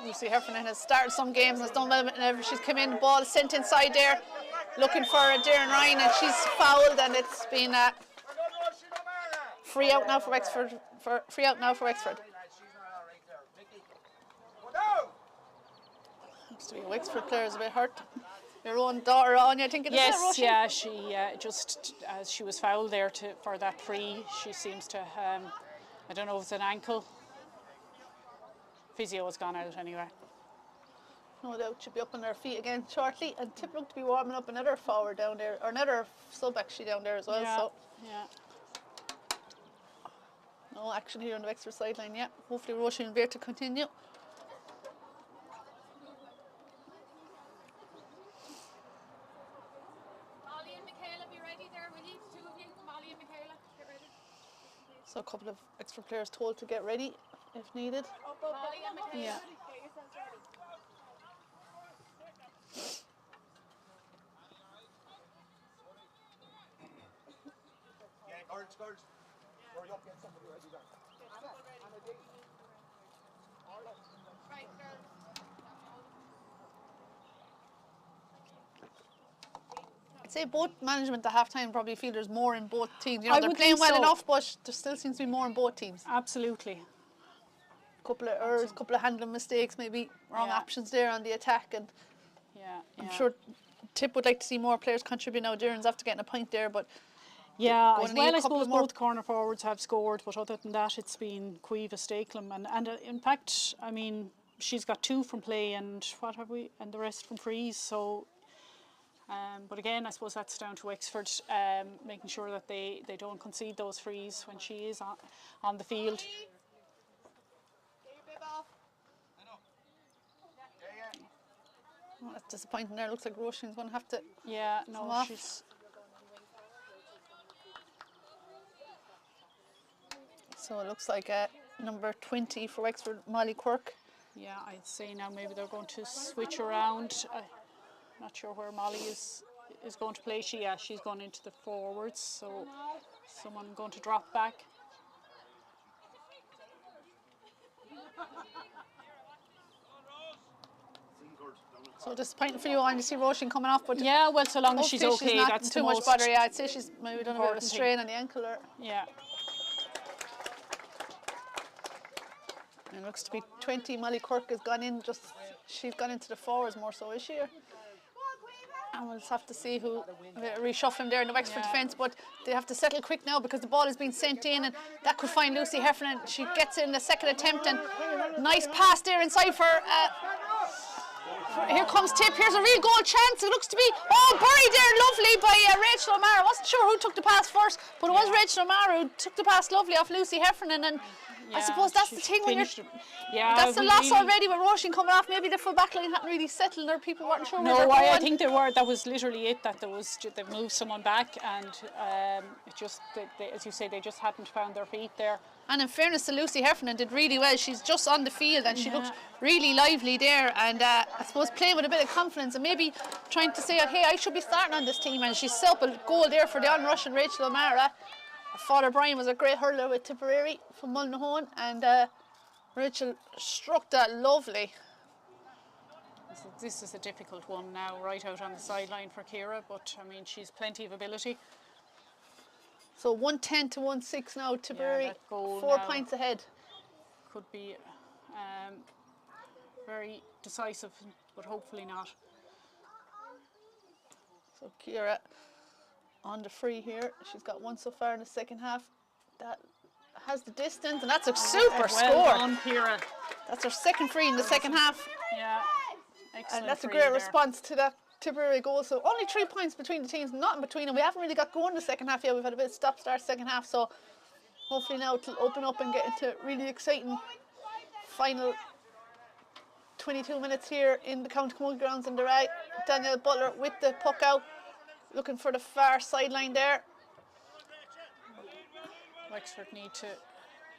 Lucy Heffernan has started some games and has done well whenever she's come in. The ball is sent inside there, looking for Darren Ryan, and she's fouled, and it's been free out now for Wexford. Looks to be Wexford players a bit hurt. Your own daughter, Anya, I think it is. Yes, yeah, she just as she was fouled there for that free, she seems to I don't know if it's an ankle. Physio has gone out anyway. No doubt she'll be up on her feet again shortly, and Tip looked to be warming up another forward down there, or another sub actually down there as well. Yeah, so yeah. No action here on the Wexford sideline yet. Hopefully Roisin will be able to continue. Molly and Michaela, be ready there, will you? Two of you, Molly and Michaela, get ready. So a couple of Wexford players told to get ready if needed. Molly and Michaela, Yeah. get yourselves ready. Guards. Hurry up, get somebody ready there. Right, girls. I'd say both management at half-time probably feel there's more in both teams. You know, I they're would playing think well so. enough, but there still seems to be more in both teams. Absolutely. Couple of errors, couple of handling mistakes, maybe wrong Yeah. options there on the attack, and Yeah. I'm sure Tip would like to see more players contribute now. Darren's after getting a point there, but Yeah, going to need well, a I couple suppose more. both corner forwards have scored, but other than that, it's been Cueva, Stakelum, and in fact, I mean, she's got 2 from play, and what have we, and the rest from frees. So, but again, I suppose that's down to Wexford, making sure that they don't concede those frees when she is on the field. Oh, that's disappointing there. Looks like Roisin's going to have to. Yeah, no, off. she's. So it looks like number 20 for Wexford, Molly Quirk. Yeah, I'd say now maybe they're going to switch around. I'm not sure where Molly is going to play. She's gone into the forwards, so someone going to drop back. So disappointing for you on to see Roisin coming off, but Yeah, well, so long as she's hopefully okay, not that's too the much most. bother. Yeah, I'd say she's maybe done a bit of a important strain on the ankle or. Yeah. It looks to be 20. Molly Quirk has gone in, she's gone into the forwards more so, is she? And we'll just have to see who reshuffling there in the Wexford defence, but they have to settle quick now because the ball is being sent in, and that could find Lucy Heffernan. She gets it in the second attempt, and nice pass there inside for here comes Tip. Here's a real goal chance. It looks to be buried there lovely by Rachel O'Mara. I wasn't sure who took the pass first, but it was Rachel O'Mara who took the pass lovely off Lucy Heffernan, and I suppose that's the thing when you're. That's the loss already with Roisin coming off. Maybe the full back line hadn't really settled, or people weren't sure where they're going. I think they were. That was literally it. That they moved someone back, and it just, as you say, they just hadn't found their feet there. And in fairness to Lucy Heffernan, did really well. She's just on the field, and she looked really lively there. And I suppose playing with a bit of confidence, and maybe trying to say, hey, I should be starting on this team. And she set up a goal there for the on-rushing Rachel O'Mara. Father Brian was a great hurler with Tipperary from Mullinahone, and Rachel struck that lovely. This is a difficult one now, right out on the sideline for Ciara, but I mean, she's plenty of ability. So 110 to 1-6 now, Tipperary, that goal 4 now points ahead. Could be very decisive, but hopefully not. So Ciara on the free here. She's got one so far in the second half. That has the distance, and that's a super score. Well done, Ciara. That's her second free in the second half. Yeah, excellent. And that's a free great there. response to that Tipperary goal. So only 3 points between the teams, nothing between them. We haven't really got going the second half yet. We've had a bit of stop-start second half, so hopefully now it'll open up and get into really exciting final 22 minutes here in the County Camogie grounds in the right. Danielle Butler with the puck out, looking for the far sideline there. Wexford need to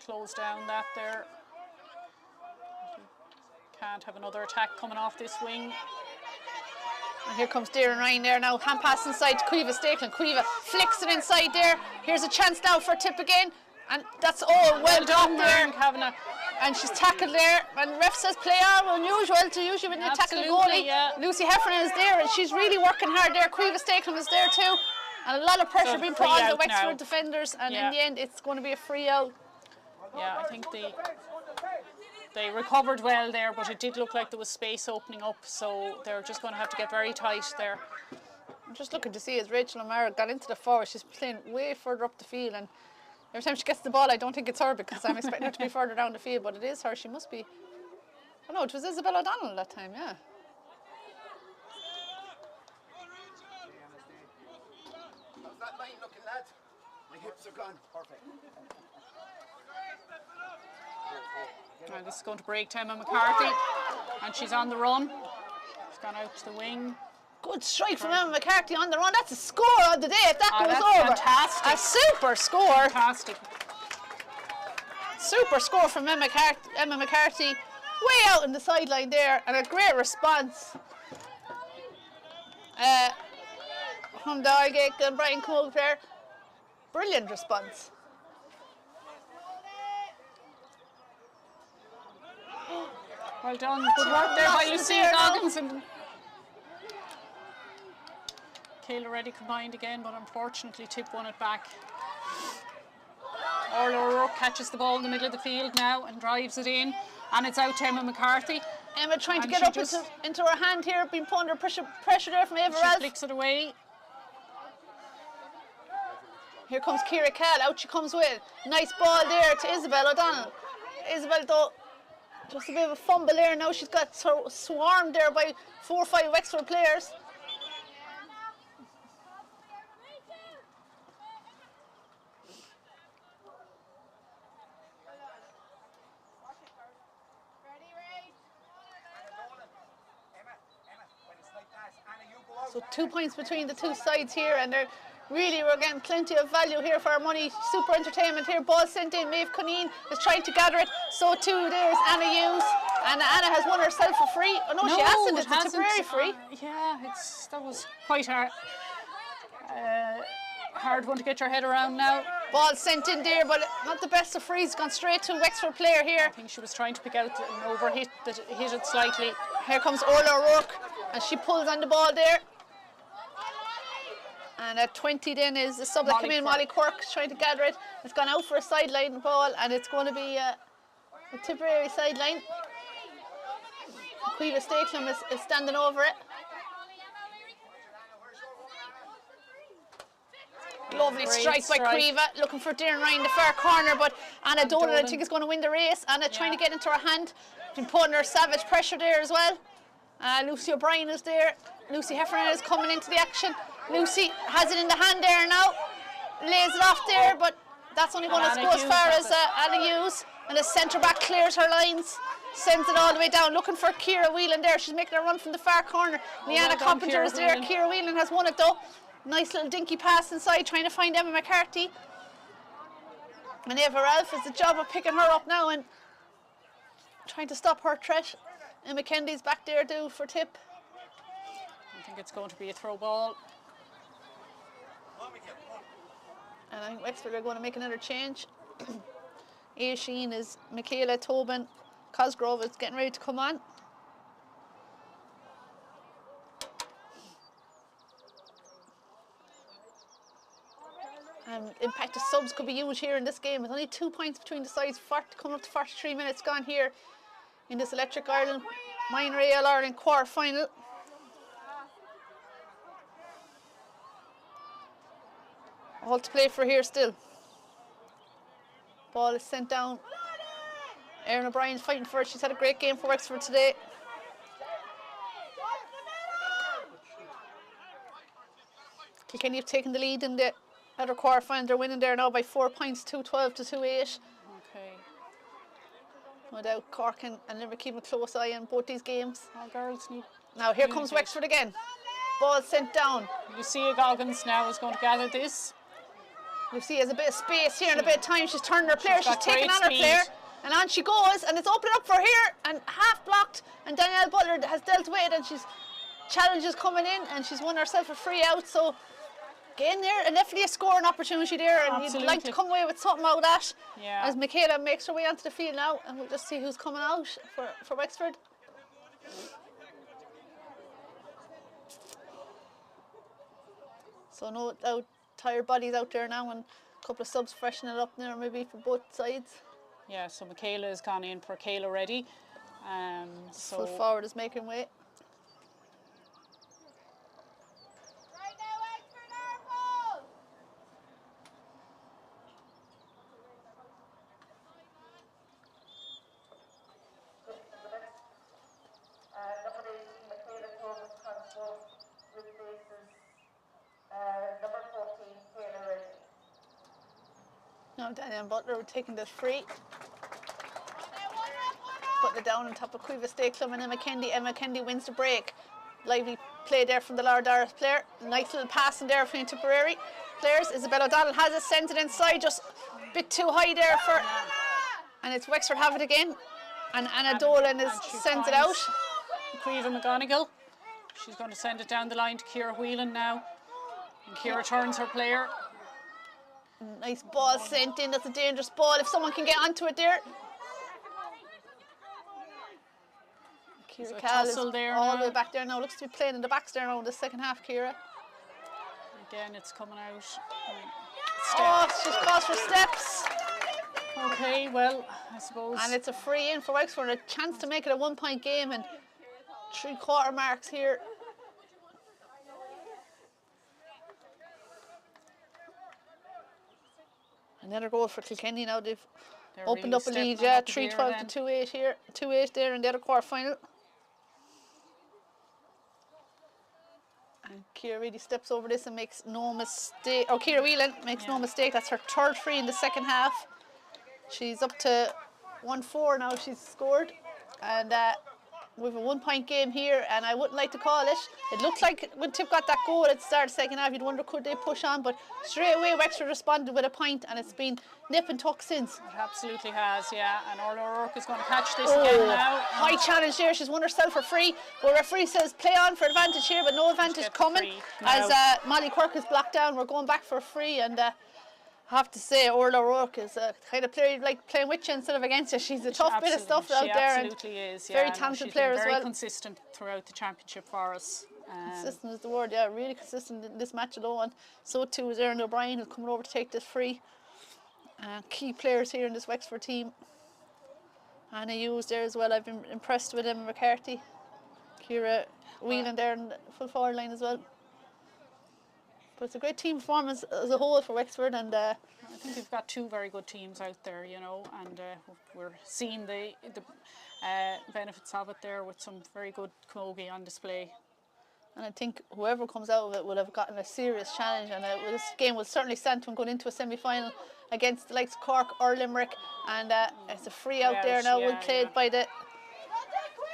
close down that there. Can't have another attack coming off this wing. And here comes Darren Ryan there now. Hand pass inside to Cueva Stakelum. Cueva flicks it inside there. Here's a chance now for Tip again. And that's well done there. Kavanagh. And she's tackled there. And the ref says play on, unusual to usually when you tackle a goalie. Yeah. Lucy Heffernan is there, and she's really working hard there. Cueva Stakelum is there too. And a lot of pressure being put on the Wexford defenders. And in the end, it's going to be a free out. Yeah, I think they recovered well there, but it did look like there was space opening up, so they're just going to have to get very tight there. I'm just looking to see as Rachel O'Mara got into the forward, she's playing way further up the field, and every time she gets the ball I don't think it's her because I'm expecting her to be further down the field, but it is her. She must be. Oh no, it was Isabel O'Donnell that time, yeah. How's that line looking, lad? My hips are gone. Perfect. Now this is going to break to Emma McCarthy, and she's on the run. She's gone out to the wing. Good strike from Emma McCarthy on the run. That's a score of the day if that goes that's over. fantastic. A super score. Fantastic. Super score from Emma McCarthy. Way out in the sideline there, and a great response from the Argate and Brian Cole there. Brilliant response. Well done. Good work there by Lucia Goggins. And Michaela Reddy combined again, but unfortunately Tip won it back. Orla O'Rourke catches the ball in the middle of the field now and drives it in, and it's out to Emma McCarthy. Emma trying to get up into her hand here, being put under pressure there from Eva Ralph. She flicks it away. Here comes Ciara Cal, out she comes with. Nice ball there to Isabel O'Donnell. Isabel though, just a bit of a fumble there. Now she's got swarmed there by 4 or 5 Wexford players. So 2 points between the two sides here, and we're getting plenty of value here for our money. Super entertainment here. Ball sent in. Maeve Cuneen is trying to gather it. So too there's Anna Hughes, and Anna has won herself a free. Oh no, she hasn't. It's a Tipperary free. Yeah, that was quite hard one to get your head around now. Ball sent in there, but not the best of frees. Gone straight to Wexford player here. I think she was trying to pick out an overhit that hit it slightly. Here comes Orla O'Rourke, and she pulls on the ball there. And at 20 then is the sub that came in, Molly Quirk, trying to gather it. It's gone out for a sideline ball, and it's going to be a Tipperary sideline. Cueva Stakelum is standing over it. Lovely strike by Cueva, looking for Darren Ryan in the far corner, but Anna Dolan I think is going to win the race. Anna trying to get into her hand, been putting her savage pressure there as well. Lucy O'Brien is there. Lucy Heffernan is coming into the action. Lucy has it in the hand there now, lays it off there, but that's only going to go as far as Anna Hughes, and the centre back clears her lines, sends it all the way down, looking for Ciara Whelan there. She's making a run from the far corner. Leanna Coppinger is there. Ciara Whelan has won it though. Nice little dinky pass inside, trying to find Emma McCarthy. And Eva Ralph has the job of picking her up now and trying to stop her threat. Emma Kennedy's back there due for Tip. I think it's going to be a throw ball. And I think Wexford are going to make another change. Sheen is Michaela Tobin. Cosgrove is getting ready to come on. Impact of subs could be huge here in this game. There's only 2 points between the sides. Coming up to 43 minutes gone here in this Electric Ireland Minor AL Ireland quarter final. All to play for here still. Ball is sent down. Erin O'Brien's fighting for it. She's had a great game for Wexford today. Kilkenny have taken the lead in the other quarter final. They're winning there now by 4 points, 2-12 to 2-8. Okay. No doubt Cork and Limerick keeping a close eye on both these games. All girls need. Now here comes Wexford again. Ball sent down. Lucia Goggins now is going to gather this. Lucia has a bit of space here and a bit of time. She's turning her player. She's taking on her player. And on she goes, and it's opening up for here, and half blocked, and Danielle Butler has dealt with it, and she's challenges coming in, and she's won herself a free out. So again there, and definitely a scoring opportunity there, and Absolutely. you'd like to come away with something out of that. Yeah. As Michaela makes her way onto the field now, and we'll just see who's coming out for Wexford. So no tired bodies out there now, and a couple of subs freshening it up there maybe for both sides. Yeah, so Michaela has gone in for Kayla Reddy. Full forward is making way. Right now, Wexford Liverpool! Number 18, Michaela Thomas Constable, with bases. Number 14, Kayla Reddy. Now Danielle Butler taking this free. Putting it down on top of Cueva Stakelum and Emma Kendi. Emma Kendi wins the break. Lively play there from the Lara Doris player. Nice little pass in there between Tipperary players. Isabel O'Donnell has it, sent it inside, just a bit too high there for. And it's Wexford have it again. And Anna Dolan sends it out. Cueva McGonigal. She's going to send it down the line to Ciara Whelan now. And Ciara turns her player. Nice ball sent in. That's a dangerous ball. If someone can get onto it there. Ciara Cal is there all now. the way back there now. Looks to be playing in the backs there now in the second half, Ciara. Again, it's coming out. Oh, she's caused for steps. Okay, well, I suppose. And it's a free in for Wexford, a chance to make it a 1 point game, and 3/4 marks here. Another goal for Kilkenny now. They've opened up a lead, yeah, 3-12 to 2-8 here. 2-8 there in the other quarter final. And Ciara really steps over this and makes no mistake. Oh, Ciara Whelan makes no mistake. That's her third free in the second half. She's up to 1-4 now. She's scored. And we have a 1 point game here, and I wouldn't like to call it. It looked like when Tip got that goal at the start of the second half, you'd wonder could they push on, but straight away Wexford responded with a point, and it's been nip and tuck since. It absolutely has, yeah. And Orla O'Rourke is going to catch this again now. High challenge there. She's won herself for free. But referee says play on for advantage here, but no advantage coming as Molly Quirk is blocked down. We're going back for a free, and I have to say, Orla O'Rourke is a kind of player you'd like playing with you instead of against you. She's a tough bit of stuff out there. She absolutely is. Very talented player as well. Very consistent throughout the championship for us. Consistent is the word, yeah. Really consistent in this match alone. So too is Erin O'Brien, who's coming over to take this free. Key players here in this Wexford team. Anna Hughes there as well. I've been impressed with Emma McCarthy. Ciara Whelan there in the full forward line as well. But it's a great team performance as a whole for Wexford, and I think we've got two very good teams out there, you know, and we're seeing the benefits of it there with some very good camogie on display. And I think whoever comes out of it will have gotten a serious challenge, and this game will certainly stand to them going into a semi-final against the likes of Cork or Limerick. And it's a free out there now, well played by the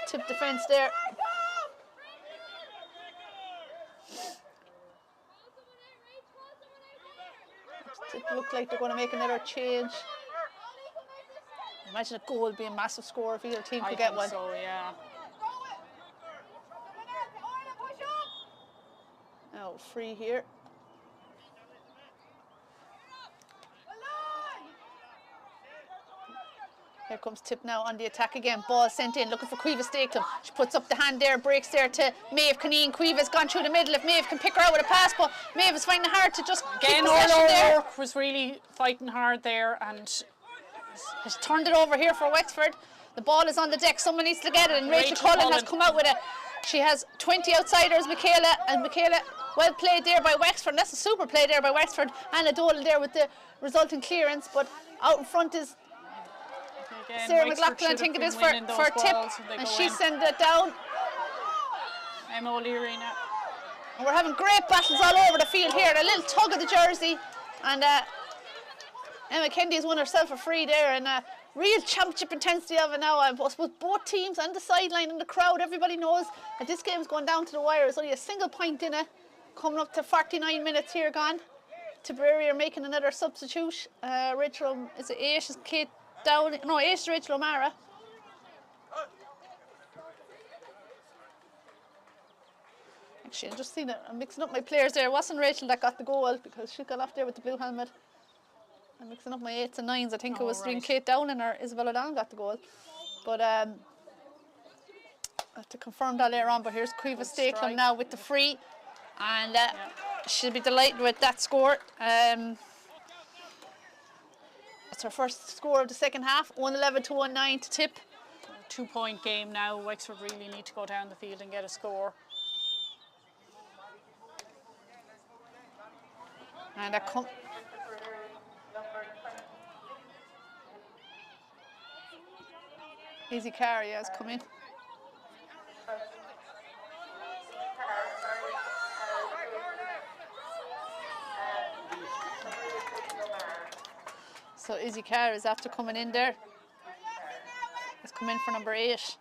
Tip defence there. It looked like they're going to make another change. Imagine a goal would be a massive score if either team could get one. So, yeah. Now free here. Here comes Tip now on the attack again. Ball sent in, looking for Caoimhe Stakelum. She puts up the hand there, breaks there to Maeve Cunneen. Caoimhe's gone through the middle. If Maeve can pick her out with a pass, but Maeve is finding it hard to just again. Orla O'Rourke was really fighting hard there and has turned it over here for Wexford. The ball is on the deck. Someone needs to get it, and Rachel Cullen has come out with it. She has 20 outsiders, Michaela, and Michaela, well played there by Wexford. That's a super play there by Wexford. Anna Dolan there with the resulting clearance, but out in front is Sarah McLaughlin, I think it is, for Tip, and she sent it down. Emma O'Leary now. And we're having great battles all over the field here. A little tug of the jersey, and Emma Kennedy has won herself a free there, and real championship intensity of it now. I suppose both teams on the sideline and the crowd, everybody knows that this game's going down to the wire. There's only a single point in it, coming up to 49 minutes here gone. Tipperary are making another substitute. Rachel, is it Aish? Is Kate down? No, Aish is Rachel O'Mara. Actually, I'm just seeing it. I'm mixing up my players there. It wasn't Rachel that got the goal because she got off there with the blue helmet. I'm mixing up my 8s and 9s. I think it was between Kate Dowling or Isabel O'Donnell got the goal. But I have to confirm that later on. But here's Caoimhe Stakelum now with the free. And she'll be delighted with that score. It's her first score of the second half. 111 to 19 to Tip. A 2 point game now. Wexford really need to go down the field and get a score. And that comes. Easy carry has come in. So Izzy Carr is after coming in there. Has come in for number 8.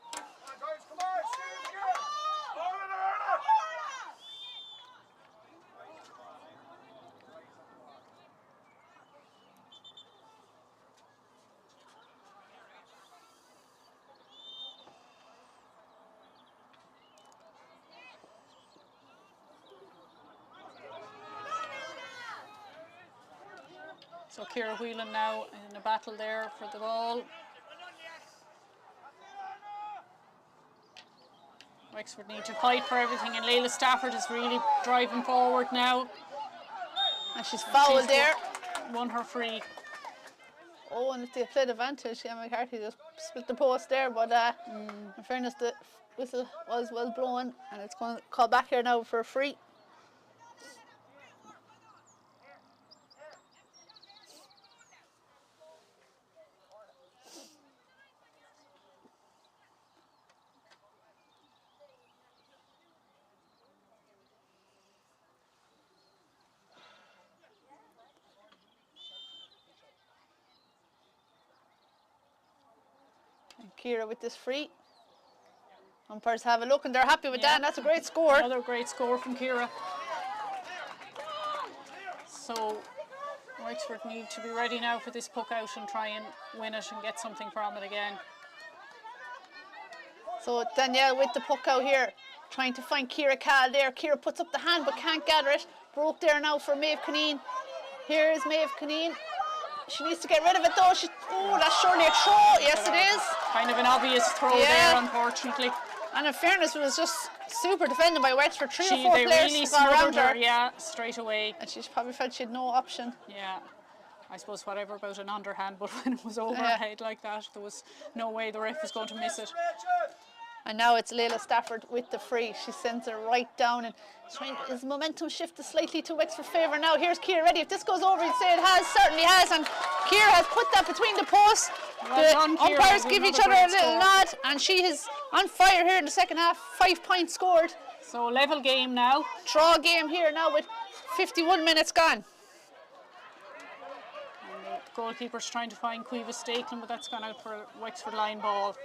So Ciara Whelan now in a battle there for the ball. Wexford need to fight for everything, and Layla Stafford is really driving forward now. And she's fouled there. Won her free. Oh, and if they played advantage, Emma McCarthy just split the post there, but in fairness, the whistle was well blown, and it's going to call back here now for a free. Ciara with this free. Umpires have a look and they're happy with that, and that's a great score. Another great score from Ciara. So Wexford need to be ready now for this puck out and try and win it and get something from it again. So Danielle with the puck out here, trying to find Ciara Cahill there. Ciara puts up the hand but can't gather it. Broke there now for Maeve Cunneen. Here's Maeve Cunneen. She needs to get rid of it though. That's surely a throw. Yes, it is. Kind of an obvious throw there, unfortunately. And in fairness, it was just super defended by Wexford. Three or four they players really got around smothered her. Yeah, straight away. And she probably felt she had no option. Yeah. I suppose whatever about an underhand, but when it was overhead like that, there was no way the ref was going to miss it. And now it's Layla Stafford with the free. She sends it right down, and his momentum shifted slightly to Wexford's favour now. Here's Ciara ready. If this goes over, you'd say it has, certainly has. And Ciara has put that between the posts. The umpires give each other a little nod, and she is on fire here in the second half. 5 points scored. So level game now. Draw game here now with 51 minutes gone. And the goalkeeper's trying to find Caoimhe Stakelin, but that's gone out for Wexford line ball.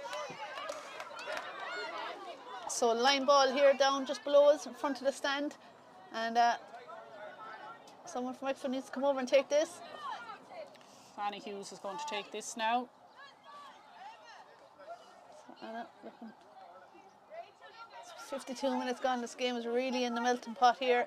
So line ball here down just below us in front of the stand, and someone from Wexford needs to come over and take this. Fanny Hughes is going to take this now. It's 52 minutes gone. This game is really in the melting pot here.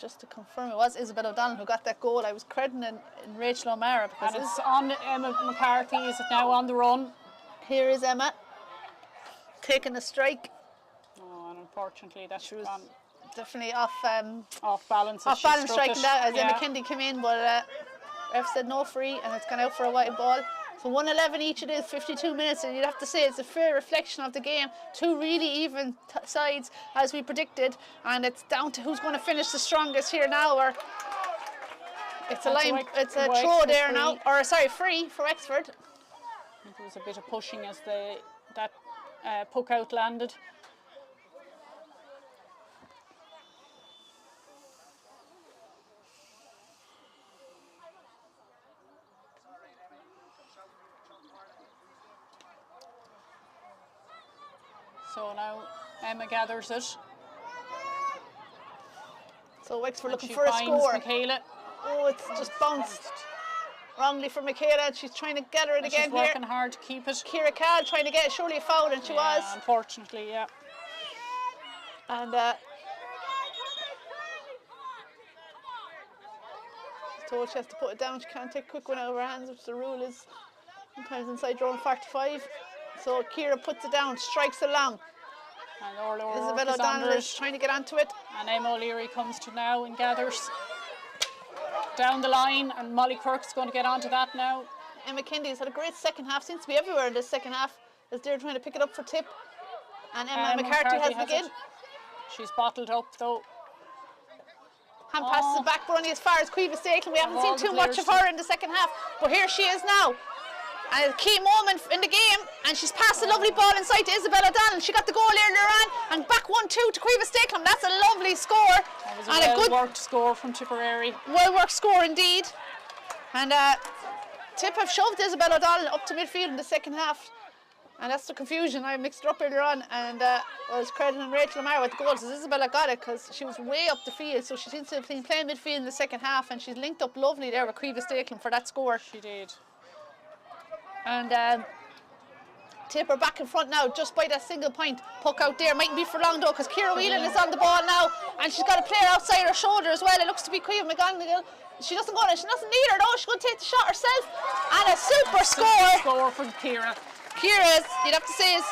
Just to confirm, it was Isabel O'Donnell who got that goal. I was crediting Rachel O'Mara. And it's on Emma McCarthy. Is it now on the run? Here is Emma taking the strike. Oh, and unfortunately that She was gone definitely off balance. Off balance striking that as Emma Kendi came in, but ref said no free, and it's gone out for a wide ball. So 1-11 each it is, 52 minutes, and you'd have to say it's a fair reflection of the game. Two really even sides, as we predicted, and it's down to who's going to finish the strongest here now. Or it's a throw there free now, or sorry, free for Wexford. I think there was a bit of pushing as that puck out landed. So now Emma gathers it. So Wexford looking for a score. Michaela. Oh, it's just bounced wrongly for Michaela, and she's trying to gather it again here. She's working hard to keep it. Ciara Cahill trying to get it, surely a foul, and she was. Unfortunately, yeah. And she's told she has to put it down. She can't take a quick one out of her hands, which the rule is sometimes inside your own 45. So Ciara puts it down, strikes along. And Isabel O'Donnell is trying to get onto it. And Emma O'Leary comes to now and gathers down the line, and Molly Quirk's going to get onto that now. Emma Kendi has had a great second half, seems to be everywhere in this second half, as they're trying to pick it up for tip. And Emma McCarthy has it again. She's bottled up though. Hand passes it back, but only as far as Caoimhe Stakelin. We haven't seen too much of her in the second half, but here she is now. And a key moment in the game, and she's passed a lovely ball inside to Isabel O'Donnell. She got the goal earlier on, and back 1-2 to Caoimhe Stakelin. That's a lovely score. That was a well-worked score from Tipperary. Well-worked score indeed. And Tip have shoved Isabel O'Donnell up to midfield in the second half. And that's the confusion. I mixed it up earlier on, and I was crediting Rachel O'Mara with the goals. Isabella got it because she was way up the field, so she seems to have been playing midfield in the second half, and she's linked up lovely there with Caoimhe Stakelin for that score. She did. And Tipper back in front now, just by that single point. Puck out there, mightn't be for long though, because Ciara Whelan is on the ball now, and she's got a player outside her shoulder as well. It looks to be Caoimhe McGonigal. She doesn't go on it, she doesn't need her though, she's going to take the shot herself. And a super score. Score for Ciara. Ciara's, you'd have to say, is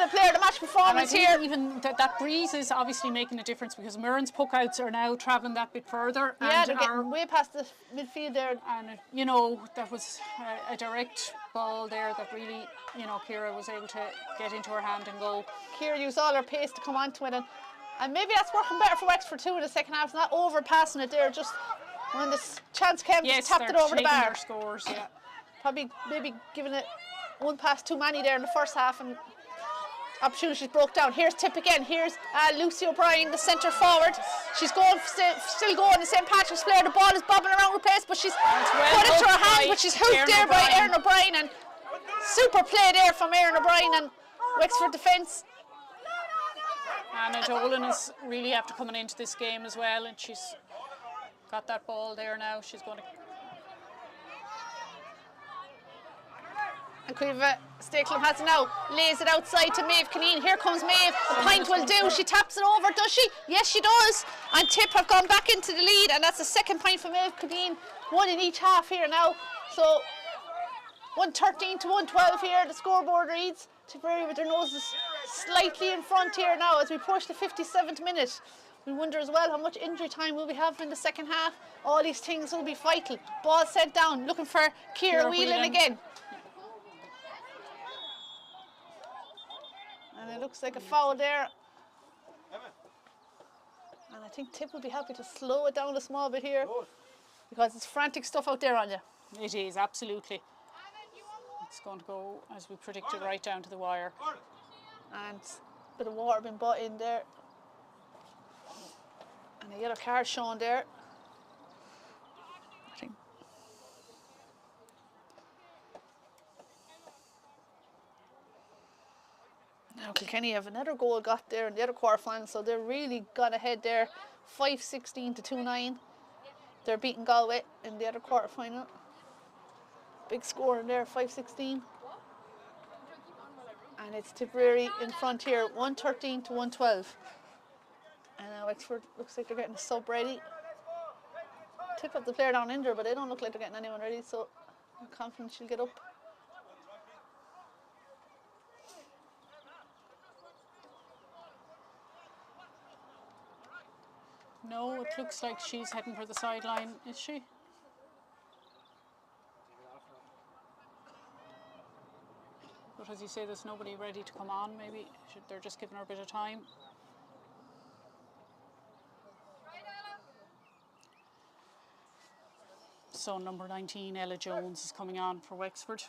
Ellen a player of the match performance and I here. think even that breeze is obviously making a difference because Murren's puck-outs are now travelling that bit further. Yeah, and they're getting way past the midfield there. And, you know, that was a direct ball there that really, you know, Ciara was able to get into her hand and go. Ciara used all her pace to come onto it, and maybe that's working better for Wexford too in the second half. It's not overpassing it there, just when the chance came, Yes, tapped it over the bar. their scores, yeah. Probably maybe giving it one pass too many there in the first half, and opportunities broke down. Here's Tip again. Here's Lucy O'Brien, the centre forward. She's going still going the St. Patrick's player. The ball is bobbing around the place, but she's put it to her hand, but she's hooked there by Erin O'Brien, and super play there from Erin O'Brien and Wexford defence. Anna Dolan is really after coming into this game as well, and she's got that ball there now. She's going to. And Cueva Stakelum has it now, lays it outside to Maeve Kineen. Here comes Maeve, the point will do. She taps it over, does she? Yes, she does. And Tip have gone back into the lead, and that's the second point for Maeve Kineen. One in each half here now. So 113 to 112 here, the scoreboard reads. Tipperary with their noses slightly in front here now as we push the 57th minute. We wonder as well how much injury time will we have in the second half. All these things will be vital. Ball sent down, looking for Ciara Whelan again. And it looks like a foul there. And I think Tip will be happy to slow it down a small bit here because it's frantic stuff out there on you. It is, absolutely. It's going to go, as we predicted, right down to the wire. And a bit of water being brought in there. And a yellow card shown there. I think. Now Kilkenny have another goal got there in the other quarter-final, so they're really got ahead there, 5-16 to 2-9. They're beating Galway in the other quarter-final. Big score in there, 5-16. And it's Tipperary in front here, 113 to 112. And now Wexford looks like they're getting a sub ready. Tip up the player down injured, but they don't look like they're getting anyone ready, so I'm confident she'll get up. No, it looks like she's heading for the sideline, is she? But as you say, there's nobody ready to come on, maybe they're just giving her a bit of time. So number 19, Ella Jones, is coming on for Wexford.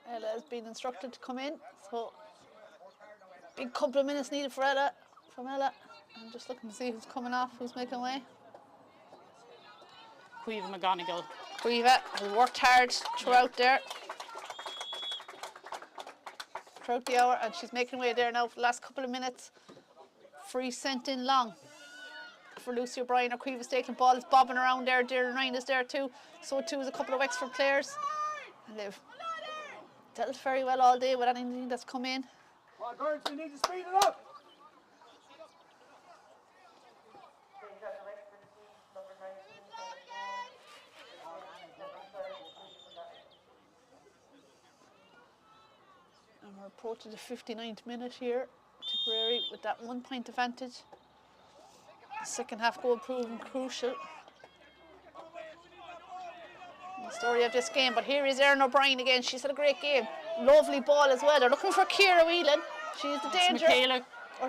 Ella has been instructed to come in, so big couple of minutes needed for Ella, from Ella. I'm just looking to see who's coming off, who's making way. Cueva McGonigal. Cueva has worked hard throughout there. Throughout the hour, and she's making way there now for the last couple of minutes. Free sent in long for Lucy O'Brien or Cueva Stakelum. Ball is bobbing around there. Darren Ryan is there too. So too is a couple of Wexford players. And they've dealt very well all day with anything that's come in. Come on, girls, we need to speed it up. And we're approaching the 59th minute here. Tipperary with that 1 point advantage. The second half goal proving crucial. The story of this game, but here is Erin O'Brien again. She's had a great game. Lovely ball as well. They're looking for Ciara Whelan. She's the danger. Michaela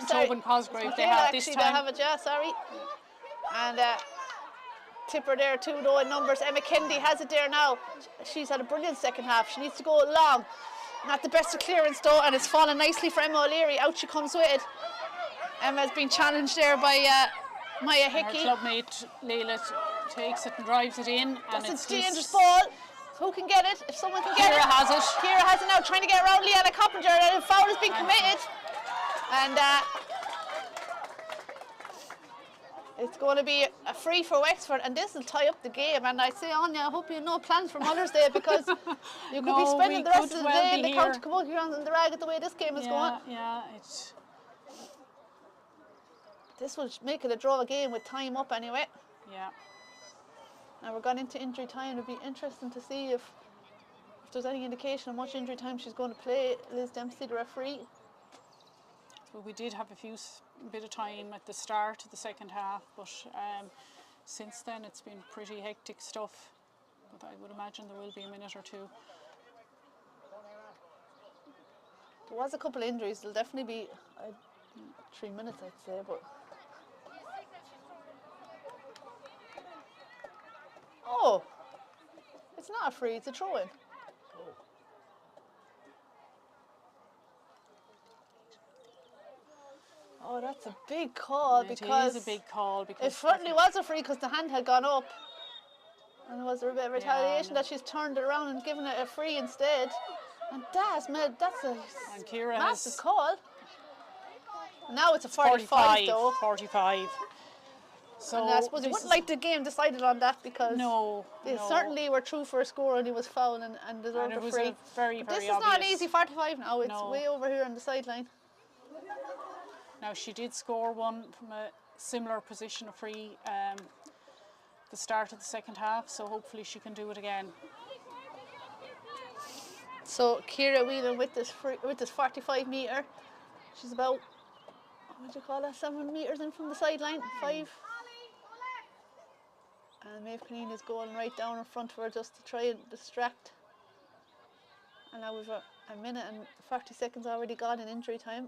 Tobin Cosgrave they have this time. They have it, yeah, sorry. And Tipper there too, though, in numbers. Emma Kennedy has it there now. She's had a brilliant second half. She needs to go long. Not the best of clearance though, and it's fallen nicely for Emma O'Leary. Out she comes with it. Emma's been challenged there by Maya Hickey. Her clubmate Leila takes it and drives it in. That's and it's a dangerous ball. Who can get it? If someone can get it. Ciara has it. Ciara has it now, trying to get around Leanna Coppinger, and a foul has been committed. And it's going to be a free for Wexford, and this will tie up the game. And I say, Anya, I hope you have no plans for Mother's Day, because you could be spending the rest of the day in the County Camogie grounds in the Rag the way this game is going. Yeah, it's. This will make it a draw game with time up anyway. Yeah. Now we're gone into injury time. It'll be interesting to see if there's any indication how much injury time she's going to play. Liz Dempsey, the referee. Well, we did have a bit of time at the start of the second half, but since then it's been pretty hectic stuff. But I would imagine there will be a minute or two. There was a couple of injuries. There'll definitely be 3 minutes, I'd say, but. Oh, it's not a free, it's a throw-in. Oh, that's a big call because it is a big call because it certainly was a free because the hand had gone up, and was there a bit of retaliation that she's turned it around and given it a free instead? And that's a massive call. Now it's a 45 though. 45. So and I suppose you wouldn't like the game decided on that because they certainly were true for a score and he was foul and deserved a free. Very, but this is obvious. not an easy 45 now. It's way over here on the sideline. Now she did score one from a similar position of free the start of the second half, so hopefully she can do it again. So Ciara Whelan with this 45 metre, she's about, what do you call that, 7 metres in from the sideline, 5. And Maeve Conneen is going right down in front of her just to try and distract. And now we've a minute and 40 seconds already gone in injury time.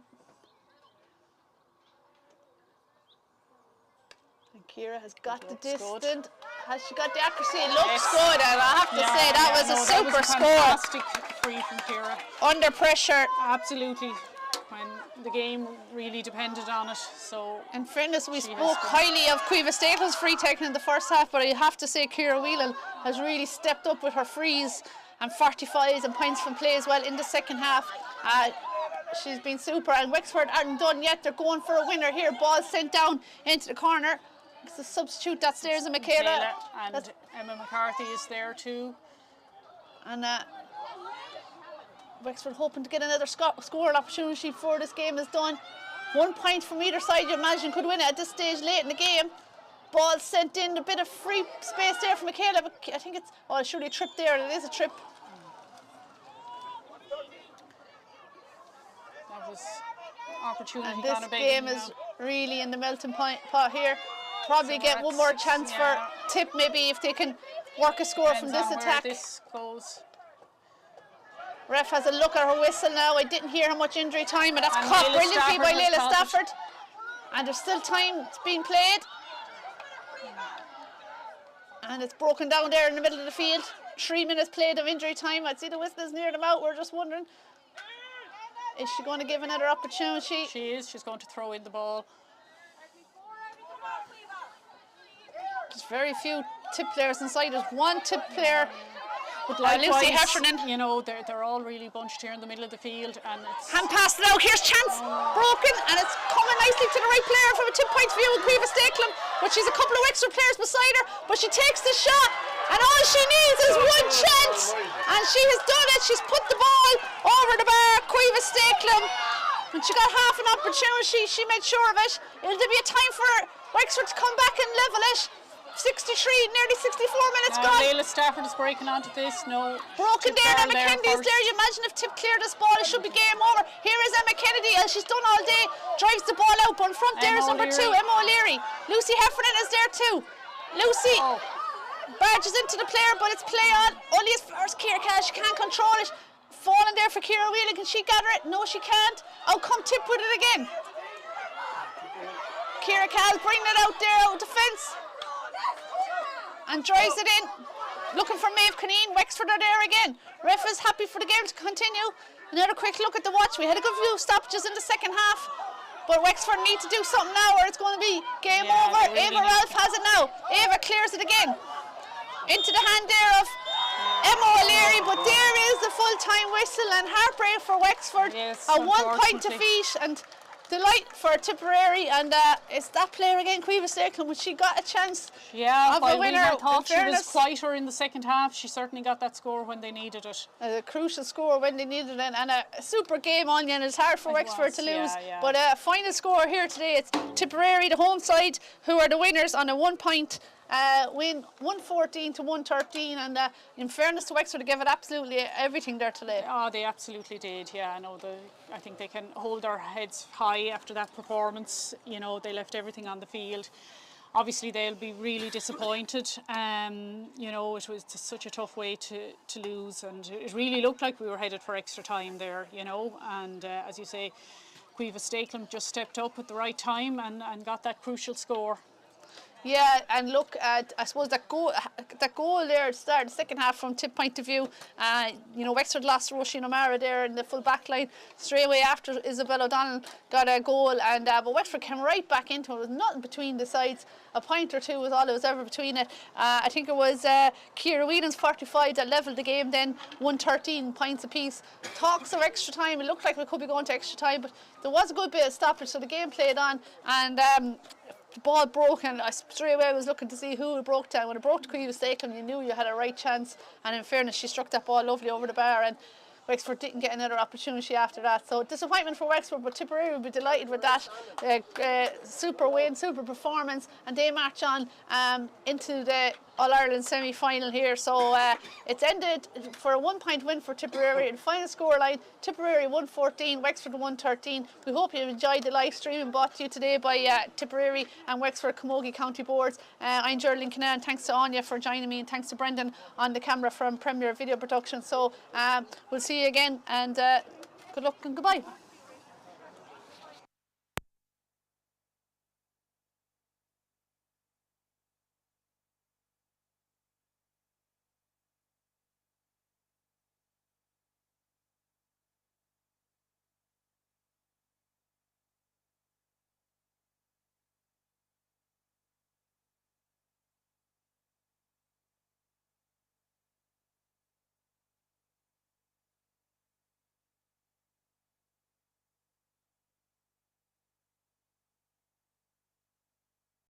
And Ciara has got the distance. Good. Has she got the accuracy? It looks good, and I have to say that was a super score. Fantastic free from Ciara. Under pressure. Absolutely. When the game really depended on it. So in fairness, we spoke highly of Cueva Staples' free taking in the first half, but I have to say Ciara Whelan has really stepped up with her frees and 45s and points from play as well in the second half. She's been super, and Wexford aren't done yet. They're going for a winner here. Ball sent down into the corner. It's a substitute that's there is a Michaela. And Emma McCarthy is there too. And Wexford hoping to get another scoring opportunity before this game is done. 1 point from either side, you imagine, could win it at this stage late in the game. Ball sent in, a bit of free space there for Michaela, but I think it's, surely a trip there, and it is a trip. That was opportunity. And this game is really in the melting pot here. Probably so get one more chance for Tip, maybe, if they can work a score from this attack. This goes. Ref has a look at her whistle now. I didn't hear how much injury time, and that's caught brilliantly by Layla Stafford. And there's still time being played. And it's broken down there in the middle of the field. 3 minutes played of injury time. I'd see the whistle is near them out. We're just wondering, is she going to give another opportunity? She is. She's going to throw in the ball. There's very few Tip players inside. There's one Tip player. But likewise, Lucy Heffernan. You know, they're all really bunched here in the middle of the field, and it's hand pass now. Here's chance broken, and it's coming nicely to the right player from a Tip point view with Cueva Staples. But she's a couple of extra players beside her. But she takes the shot, and all she needs is one chance, and she has done it. She's put the ball over the bar. Cueva Staples. When she got half an opportunity, she made sure of it. It'll be a time for Wexford to come back and level it. 63, nearly 64 minutes gone. Layla Stafford is breaking onto this. No. Broken there. Emma Kennedy's there. You imagine if Tip cleared this ball, it should be game over. Here is Emma Kennedy, as she's done all day. Drives the ball out, but in front there is number 2, Emma O'Leary. Lucy Heffernan is there too. Lucy barges into the player, but it's play on. Only as far as Ciara Cash. She can't control it. Falling there for Ciara Whelan. Can she gather it? No, she can't. Out come Tip with it again. Ciara Cal bringing it out there, out of the fence. And drives it in, looking for Maeve Conneen. Wexford are there again. Ref is happy for the game to continue. Another quick look at the watch. We had a good few stoppages in the second half, but Wexford need to do something now or it's going to be game over. Really Ava Ralph has it now. Ava clears it again. Into the hand there of Emma O'Leary, but there is the full-time whistle, and heartbreak for Wexford. Yes, a 1 point defeat, and delight for Tipperary, and it's that player again, Cueva Staples, when she got a chance of a winner. I thought she was quieter in the second half. She certainly got that score when they needed it. A crucial score when they needed it, and a super game on you, and it's hard for Wexford to lose. But final score here today, it's Tipperary, the home side, who are the winners on a 1 point win 114 to 113, and in fairness to Wexford, they gave it absolutely everything there today. Oh, they absolutely did. Yeah, I think they can hold their heads high after that performance. You know, they left everything on the field. Obviously, they'll be really disappointed. You know, it was just such a tough way to lose, and it really looked like we were headed for extra time there, you know. And as you say, Cueva Stakelum just stepped up at the right time and got that crucial score. Yeah, and look at, I suppose, that goal there at the start, the second half from Tip point of view. You know, Wexford lost Roisin O'Mara there in the full back line straight away after Isabel O'Donnell got a goal, and but Wexford came right back into it. There was nothing between the sides. A point or two was all there was ever between it. I think it was Ciara Whelan's 45 that levelled the game, then 113 points apiece. Talks of extra time, it looked like we could be going to extra time, but there was a good bit of stoppage, so the game played on, and the ball broke, and I straight away was looking to see who it broke to. When it broke to Cueva Stakelum, you knew you had a right chance, and in fairness, she struck that ball lovely over the bar, and Wexford didn't get another opportunity after that. So disappointment for Wexford, but Tipperary will be delighted with that. Super win, super performance, and they march on into the All-Ireland semi-final here. So it's ended for a 1-point win for Tipperary. The final scoreline, Tipperary 114, Wexford 113. We hope you enjoyed the live streaming brought to you today by Tipperary and Wexford Camogie County Boards. I'm Geraldine Kinane, thanks to Anya for joining me, and thanks to Brendan on the camera from Premier Video Production. So we'll see you again, and good luck and goodbye.